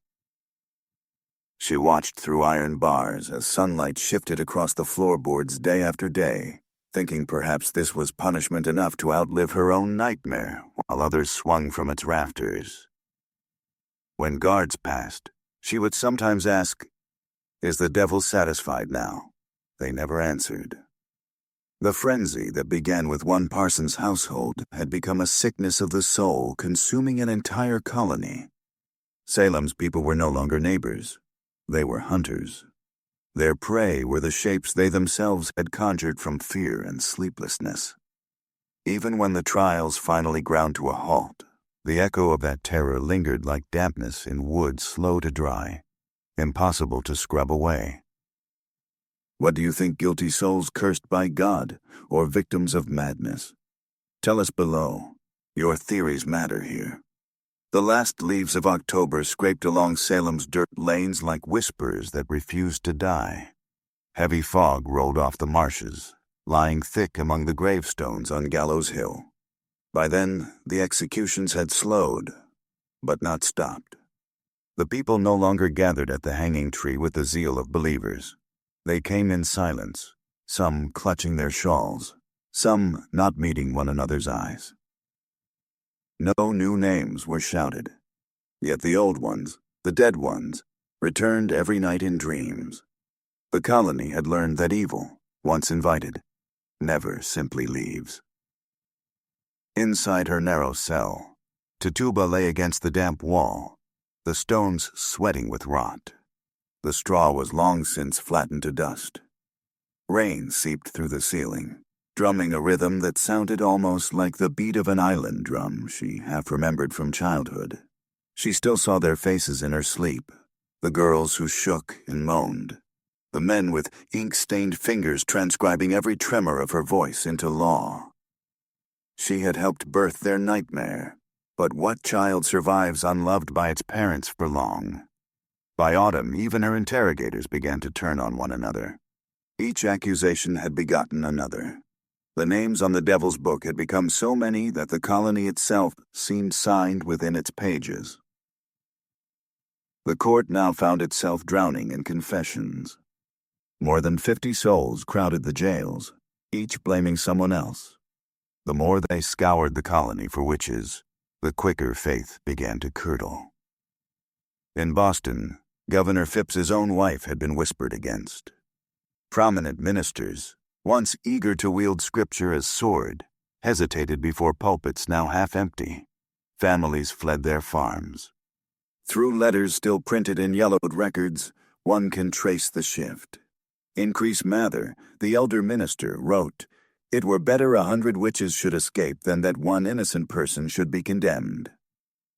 She watched through iron bars as sunlight shifted across the floorboards day after day, thinking perhaps this was punishment enough to outlive her own nightmare, while others swung from its rafters. When guards passed, she would sometimes ask, "Is the devil satisfied now?" They never answered. The frenzy that began with one parson's household had become a sickness of the soul, consuming an entire colony. Salem's people were no longer neighbors. They were hunters. Their prey were the shapes they themselves had conjured from fear and sleeplessness. Even when the trials finally ground to a halt, the echo of that terror lingered like dampness in wood slow to dry, impossible to scrub away. What do you think, guilty souls cursed by God, or victims of madness? Tell us below. Your theories matter here. The last leaves of October scraped along Salem's dirt lanes like whispers that refused to die. Heavy fog rolled off the marshes, lying thick among the gravestones on Gallows Hill. By then, the executions had slowed, but not stopped. The people no longer gathered at the hanging tree with the zeal of believers. They came in silence, some clutching their shawls, some not meeting one another's eyes. No new names were shouted, yet the old ones, the dead ones, returned every night in dreams. The colony had learned that evil, once invited, never simply leaves. Inside her narrow cell, Tituba lay against the damp wall, the stones sweating with rot. The straw was long since flattened to dust. Rain seeped through the ceiling, drumming a rhythm that sounded almost like the beat of an island drum she half remembered from childhood. She still saw their faces in her sleep, the girls who shook and moaned, the men with ink-stained fingers transcribing every tremor of her voice into law. She had helped birth their nightmare, but what child survives unloved by its parents for long? By autumn, even her interrogators began to turn on one another. Each accusation had begotten another. The names on the devil's book had become so many that the colony itself seemed signed within its pages. The court now found itself drowning in confessions. More than 50 souls crowded the jails, each blaming someone else. The more they scoured the colony for witches, the quicker faith began to curdle. In Boston, Governor Phipps's own wife had been whispered against. Prominent ministers, once eager to wield scripture as sword, hesitated before pulpits now half empty. Families fled their farms. Through letters still printed in yellowed records, one can trace the shift. Increase Mather, the elder minister, wrote, "It were better 100 witches should escape than that one innocent person should be condemned."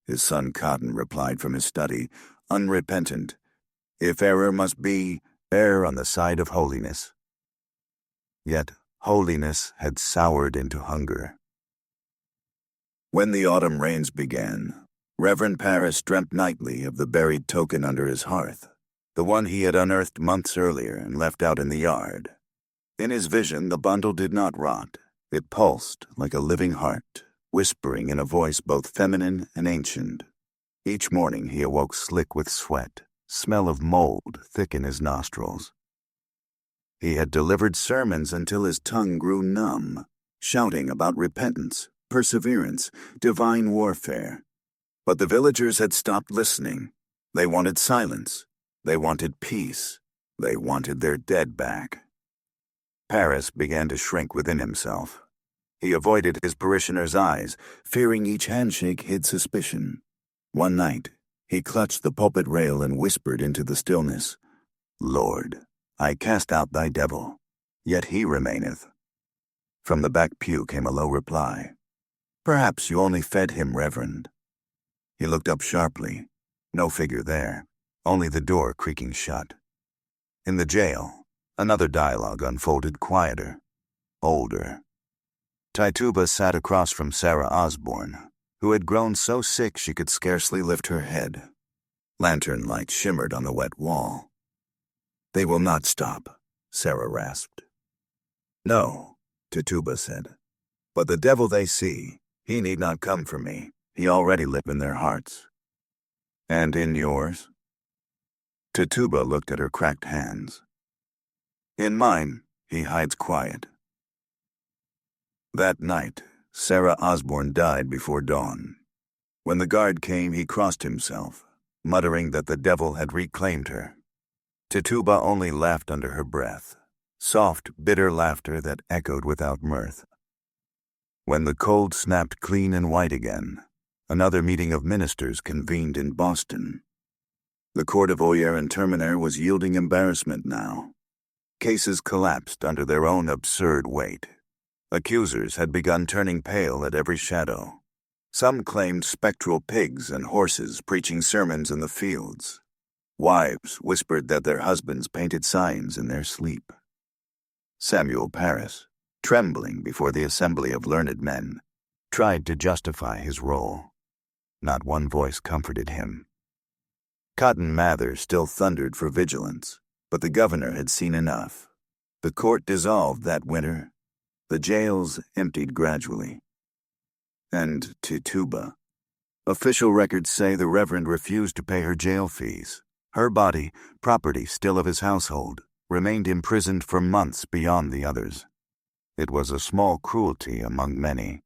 His son Cotton replied from his study, unrepentant, "If error must be, err on the side of holiness." Yet holiness had soured into hunger. When the autumn rains began, Reverend Parris dreamt nightly of the buried token under his hearth, the one he had unearthed months earlier and left out in the yard. In his vision, the bundle did not rot. It pulsed like a living heart, whispering in a voice both feminine and ancient. Each morning he awoke slick with sweat, smell of mold thick in his nostrils. He had delivered sermons until his tongue grew numb, shouting about repentance, perseverance, divine warfare. But the villagers had stopped listening. They wanted silence. They wanted peace. They wanted their dead back. Parris began to shrink within himself. He avoided his parishioners' eyes, fearing each handshake hid suspicion. One night, he clutched the pulpit rail and whispered into the stillness, "Lord, I cast out thy devil, yet he remaineth." From the back pew came a low reply, "Perhaps you only fed him, Reverend." He looked up sharply. No figure there, only the door creaking shut. In the jail, another dialogue unfolded quieter, older. Tituba sat across from Sarah Osborne, who had grown so sick she could scarcely lift her head. Lantern light shimmered on the wet wall. "They will not stop," Sarah rasped. "No," Tituba said. "But the devil they see, he need not come for me. He already lives in their hearts." "And in yours?" Tituba looked at her cracked hands. "In mine, he hides quiet." That night, Sarah Osborne died before dawn. When the guard came, he crossed himself, muttering that the devil had reclaimed her. Tituba only laughed under her breath, soft, bitter laughter that echoed without mirth. When the cold snapped clean and white again, another meeting of ministers convened in Boston. The Court of Oyer and Terminer was yielding embarrassment now. Cases collapsed under their own absurd weight. Accusers had begun turning pale at every shadow. Some claimed spectral pigs and horses preaching sermons in the fields. Wives whispered that their husbands painted signs in their sleep. Samuel Parris, trembling before the assembly of learned men, tried to justify his role. Not one voice comforted him. Cotton Mather still thundered for vigilance, but the governor had seen enough. The court dissolved that winter. The jails emptied gradually. And Tituba. Official records say the Reverend refused to pay her jail fees. Her body, property still of his household, remained imprisoned for months beyond the others. It was a small cruelty among many.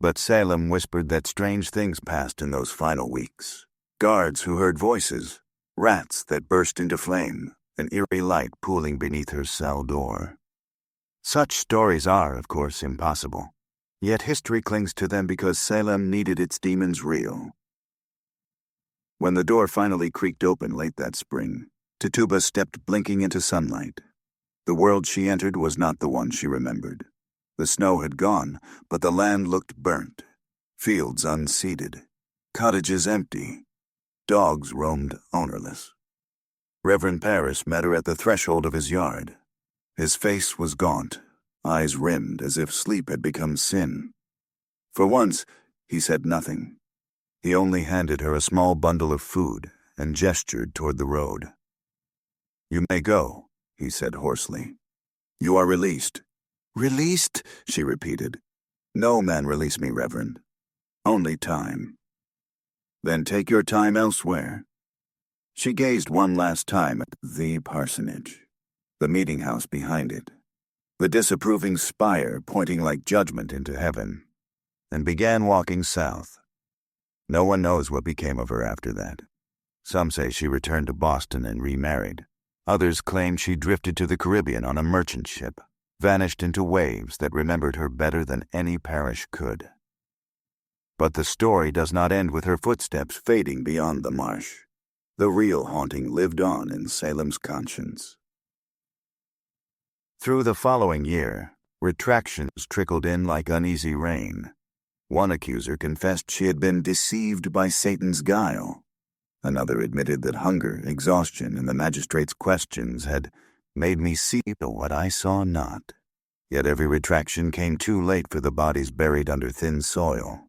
But Salem whispered that strange things passed in those final weeks. Guards who heard voices, rats that burst into flame, an eerie light pooling beneath her cell door. Such stories are, of course, impossible. Yet history clings to them because Salem needed its demons real. When the door finally creaked open late that spring, Tituba stepped blinking into sunlight. The world she entered was not the one she remembered. The snow had gone, but the land looked burnt. Fields unseeded. Cottages empty. Dogs roamed ownerless. Reverend Parris met her at the threshold of his yard. His face was gaunt, eyes rimmed as if sleep had become sin. For once, he said nothing. He only handed her a small bundle of food and gestured toward the road. "You may go," he said hoarsely. "You are released." "Released?" she repeated. "No man release me, Reverend. Only time." "Then take your time elsewhere." She gazed one last time at the parsonage, the meeting house behind it, the disapproving spire pointing like judgment into heaven, and began walking south. No one knows what became of her after that. Some say she returned to Boston and remarried. Others claim she drifted to the Caribbean on a merchant ship, vanished into waves that remembered her better than any parish could. But the story does not end with her footsteps fading beyond the marsh. The real haunting lived on in Salem's conscience. Through the following year, retractions trickled in like uneasy rain. One accuser confessed she had been deceived by Satan's guile. Another admitted that hunger, exhaustion, and the magistrate's questions had made me see what I saw not. Yet every retraction came too late for the bodies buried under thin soil.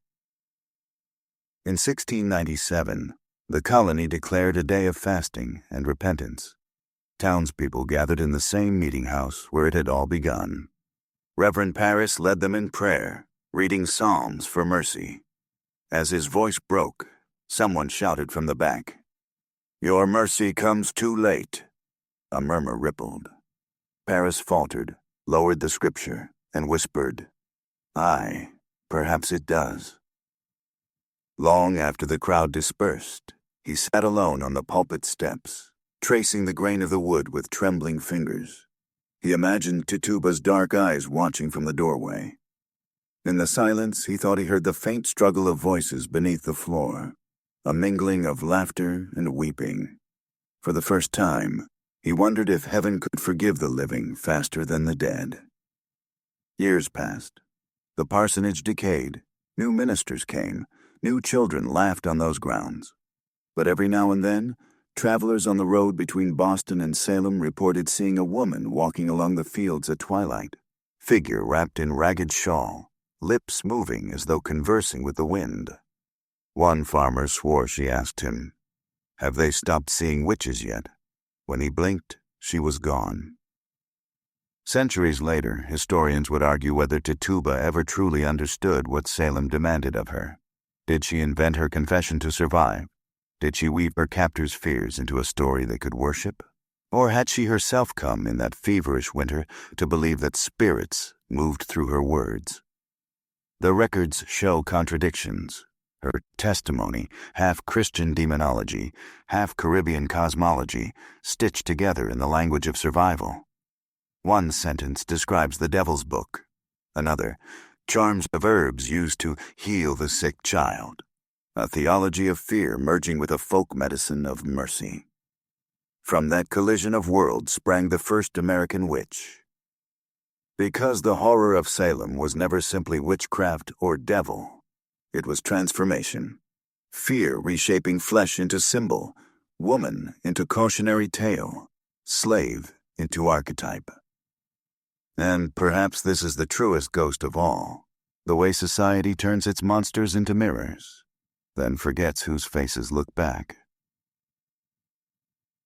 In 1697, the colony declared a day of fasting and repentance. Townspeople gathered in the same meeting house where it had all begun. Reverend Parris led them in prayer, reading psalms for mercy. As his voice broke, someone shouted from the back, "Your mercy comes too late." A murmur rippled. Parris faltered, lowered the scripture, and whispered, "Aye, perhaps it does." Long after the crowd dispersed, he sat alone on the pulpit steps, tracing the grain of the wood with trembling fingers. He imagined Tituba's dark eyes watching from the doorway. In the silence, he thought he heard the faint struggle of voices beneath the floor, a mingling of laughter and weeping. For the first time, he wondered if heaven could forgive the living faster than the dead. Years passed. The parsonage decayed. New ministers came. New children laughed on those grounds. But every now and then, travelers on the road between Boston and Salem reported seeing a woman walking along the fields at twilight, figure wrapped in ragged shawl, lips moving as though conversing with the wind. One farmer swore she asked him, "Have they stopped seeing witches yet?" When he blinked, she was gone. Centuries later, historians would argue whether Tituba ever truly understood what Salem demanded of her. Did she invent her confession to survive? Did she weave her captors' fears into a story they could worship? Or had she herself come in that feverish winter to believe that spirits moved through her words? The records show contradictions. Her testimony, half Christian demonology, half Caribbean cosmology, stitched together in the language of survival. One sentence describes the devil's book. Another, charms of herbs used to heal the sick child. A theology of fear merging with a folk medicine of mercy. From that collision of worlds sprang the first American witch. Because the horror of Salem was never simply witchcraft or devil, it was transformation. Fear reshaping flesh into symbol, woman into cautionary tale, slave into archetype. And perhaps this is the truest ghost of all, the way society turns its monsters into mirrors, then forgets whose faces look back.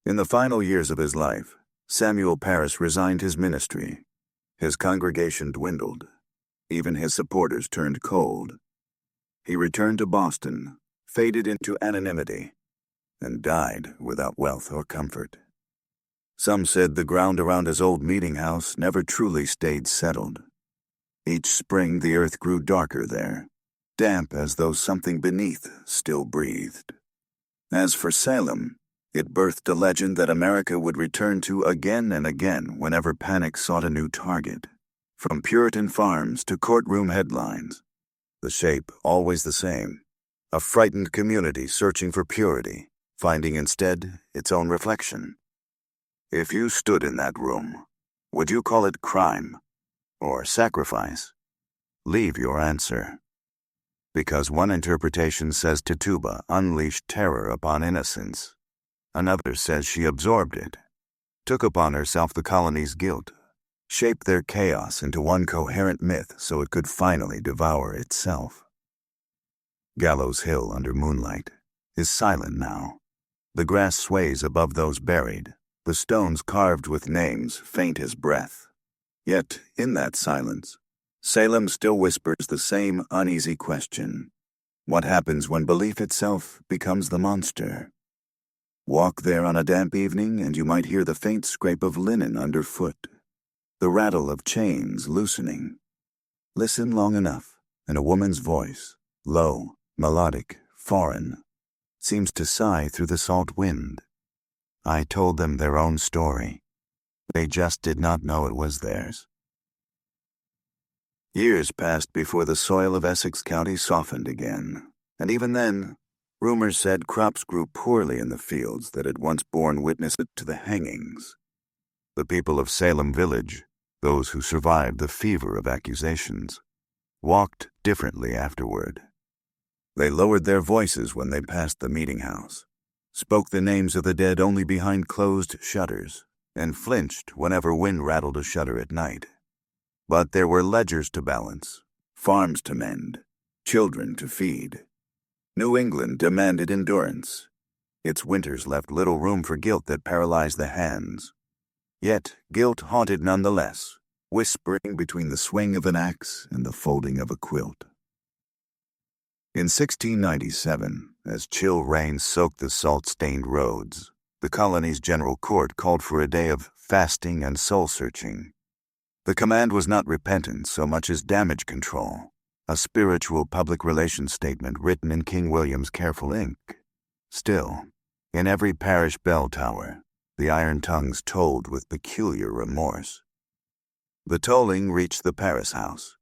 In the final years of his life, Samuel Parris resigned his ministry. His congregation dwindled. Even his supporters turned cold. He returned to Boston, faded into anonymity, and died without wealth or comfort. Some said the ground around his old meeting house never truly stayed settled. Each spring the earth grew darker there, damp as though something beneath still breathed. As for Salem, it birthed a legend that America would return to again and again whenever panic sought a new target. From Puritan farms to courtroom headlines, the shape always the same, a frightened community searching for purity, finding instead its own reflection. If you stood in that room, would you call it crime or sacrifice? Leave your answer. Because one interpretation says Tituba unleashed terror upon innocence. Another says she absorbed it, took upon herself the colony's guilt, shaped their chaos into one coherent myth so it could finally devour itself. Gallows Hill under moonlight is silent now. The grass sways above those buried, the stones carved with names faint as breath. Yet, in that silence, Salem still whispers the same uneasy question. What happens when belief itself becomes the monster? Walk there on a damp evening and you might hear the faint scrape of linen underfoot, the rattle of chains loosening. Listen long enough, and a woman's voice, low, melodic, foreign, seems to sigh through the salt wind. I told them their own story. They just did not know it was theirs. Years passed before the soil of Essex County softened again, and even then, rumors said crops grew poorly in the fields that had once borne witness to the hangings. The people of Salem Village, those who survived the fever of accusations, walked differently afterward. They lowered their voices when they passed the meeting house, spoke the names of the dead only behind closed shutters, and flinched whenever wind rattled a shutter at night. But there were ledgers to balance, farms to mend, children to feed. New England demanded endurance. Its winters left little room for guilt that paralyzed the hands. Yet guilt haunted nonetheless, whispering between the swing of an axe and the folding of a quilt. In 1697, as chill rains soaked the salt-stained roads, the colony's general court called for a day of fasting and soul-searching. The command was not repentance so much as damage control, a spiritual public relations statement written in King William's careful ink. Still, in every parish bell tower, the iron tongues tolled with peculiar remorse. The tolling reached the Paris house.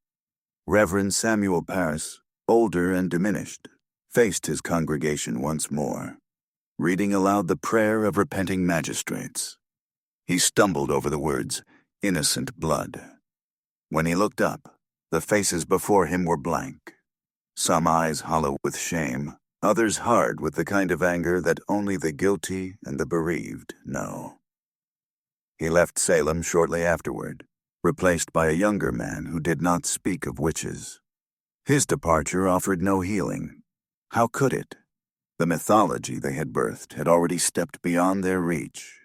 Reverend Samuel Paris, older and diminished, faced his congregation once more, reading aloud the prayer of repenting magistrates. He stumbled over the words, "innocent blood." When he looked up, the faces before him were blank, some eyes hollow with shame, others hard with the kind of anger that only the guilty and the bereaved know. He left Salem shortly afterward, replaced by a younger man who did not speak of witches. His departure offered no healing. How could it? The mythology they had birthed had already stepped beyond their reach.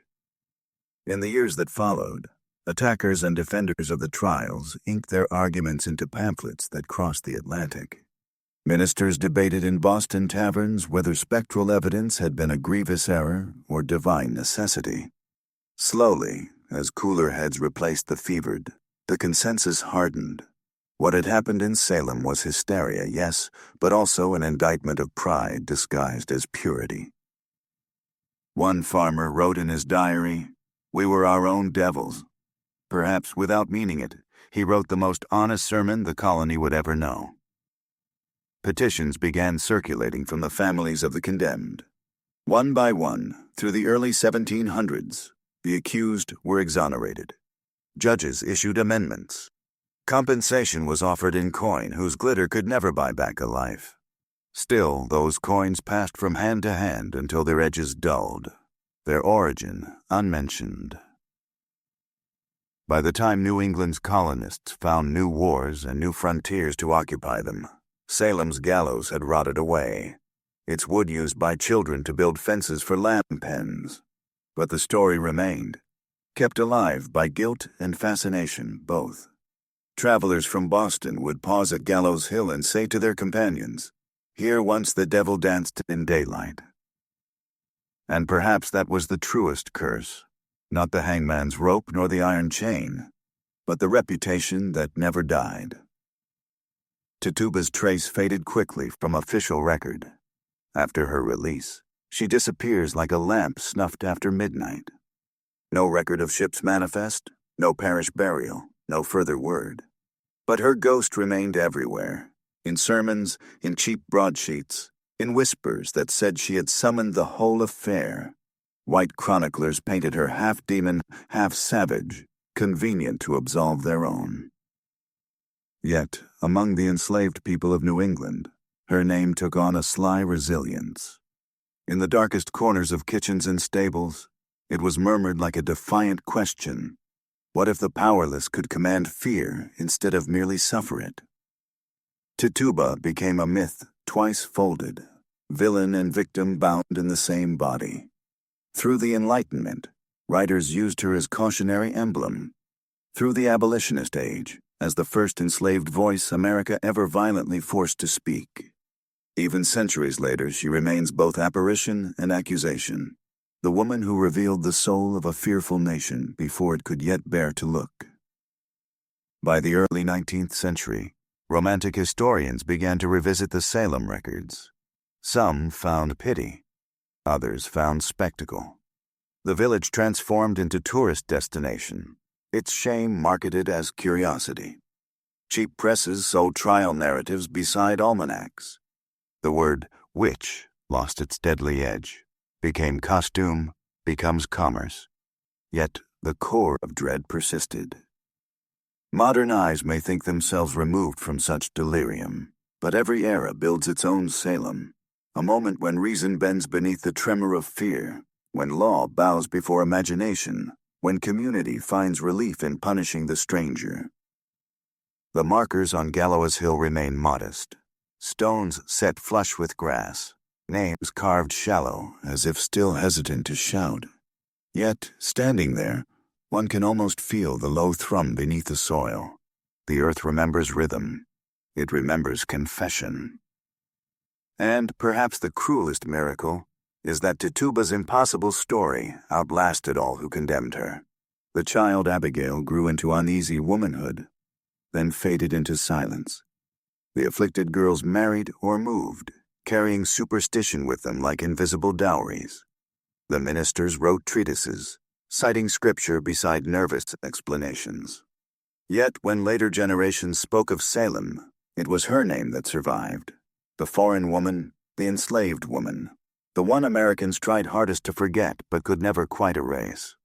In the years that followed, attackers and defenders of the trials inked their arguments into pamphlets that crossed the Atlantic. Ministers debated in Boston taverns whether spectral evidence had been a grievous error or divine necessity. Slowly, as cooler heads replaced the fevered, the consensus hardened. What had happened in Salem was hysteria, yes, but also an indictment of pride disguised as purity. One farmer wrote in his diary, "We were our own devils." Perhaps without meaning it, he wrote the most honest sermon the colony would ever know. Petitions began circulating from the families of the condemned. One by one, through the early 1700s, the accused were exonerated. Judges issued amendments. Compensation was offered in coin whose glitter could never buy back a life. Still, those coins passed from hand to hand until their edges dulled, their origin unmentioned. By the time New England's colonists found new wars and new frontiers to occupy them, Salem's gallows had rotted away, its wood used by children to build fences for lamb pens. But the story remained, kept alive by guilt and fascination both. Travelers from Boston would pause at Gallows Hill and say to their companions, "Here once the devil danced in daylight." And perhaps that was the truest curse, not the hangman's rope nor the iron chain, but the reputation that never died. Tituba's trace faded quickly from official record. After her release, she disappears like a lamp snuffed after midnight. No record of ship's manifest, no parish burial, no further word. But her ghost remained everywhere, in sermons, in cheap broadsheets, in whispers that said she had summoned the whole affair. White chroniclers painted her half-demon, half-savage, convenient to absolve their own. Yet, among the enslaved people of New England, her name took on a sly resilience. In the darkest corners of kitchens and stables, it was murmured like a defiant question. What if the powerless could command fear instead of merely suffer it? Tituba became a myth twice folded, villain and victim bound in the same body. Through the Enlightenment, writers used her as cautionary emblem. Through the abolitionist age, as the first enslaved voice America ever violently forced to speak. Even centuries later, she remains both apparition and accusation, the woman who revealed the soul of a fearful nation before it could yet bear to look. By the early 19th century, Romantic historians began to revisit the Salem records. Some found pity, others found spectacle. The village transformed into tourist destination, its shame marketed as curiosity. Cheap presses sold trial narratives beside almanacs. The word witch lost its deadly edge, became costume, becomes commerce. Yet the core of dread persisted. Modern eyes may think themselves removed from such delirium, but every era builds its own Salem, a moment when reason bends beneath the tremor of fear, when law bows before imagination, when community finds relief in punishing the stranger. The markers on Gallows Hill remain modest, stones set flush with grass, names carved shallow as if still hesitant to shout. Yet, standing there, one can almost feel the low thrum beneath the soil. The earth remembers rhythm. It remembers confession. And perhaps the cruelest miracle is that Tituba's impossible story outlasted all who condemned her. The child Abigail grew into uneasy womanhood, then faded into silence. The afflicted girls married or moved, carrying superstition with them like invisible dowries. The ministers wrote treatises, citing scripture beside nervous explanations. Yet when later generations spoke of Salem, it was her name that survived. The foreign woman, the enslaved woman, the one Americans tried hardest to forget but could never quite erase.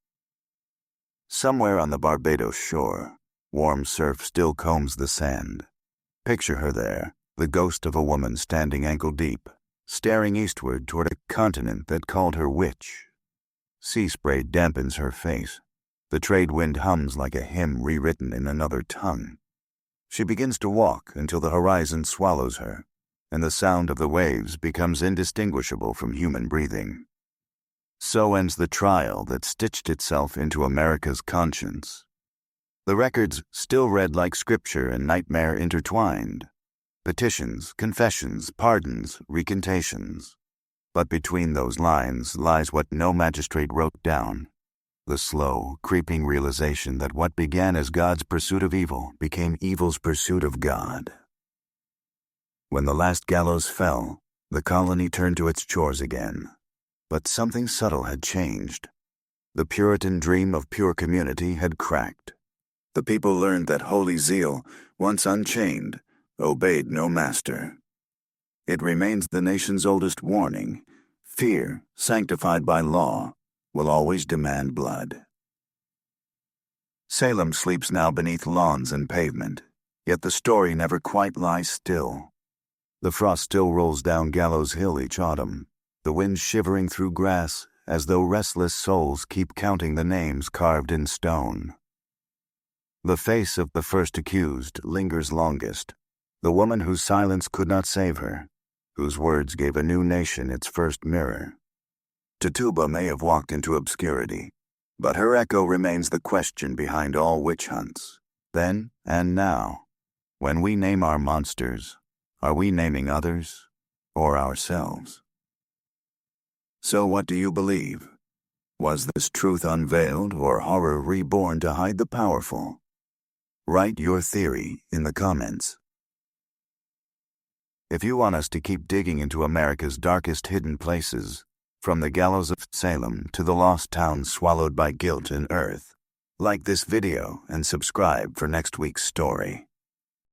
Somewhere on the Barbados shore, warm surf still combs the sand. Picture her there, the ghost of a woman standing ankle-deep, staring eastward toward a continent that called her witch. Sea spray dampens her face. The trade wind hums like a hymn rewritten in another tongue. She begins to walk until the horizon swallows her, and the sound of the waves becomes indistinguishable from human breathing. So ends the trial that stitched itself into America's conscience. The records still read like scripture and nightmare intertwined. Petitions, confessions, pardons, recantations. But between those lines lies what no magistrate wrote down. The slow, creeping realization that what began as God's pursuit of evil became evil's pursuit of God. When the last gallows fell, the colony turned to its chores again. But something subtle had changed. The Puritan dream of pure community had cracked. The people learned that holy zeal, once unchained, obeyed no master. It remains the nation's oldest warning. Fear, sanctified by law, will always demand blood. Salem sleeps now beneath lawns and pavement, yet the story never quite lies still. The frost still rolls down Gallows Hill each autumn, the wind shivering through grass as though restless souls keep counting the names carved in stone. The face of the first accused lingers longest, the woman whose silence could not save her, whose words gave a new nation its first mirror. Tituba may have walked into obscurity, but her echo remains the question behind all witch hunts, then and now. When we name our monsters, are we naming others or ourselves? So what do you believe? Was this truth unveiled or horror reborn to hide the powerful? Write your theory in the comments. If you want us to keep digging into America's darkest hidden places, from the gallows of Salem to the lost towns swallowed by guilt and earth, like this video and subscribe for next week's story.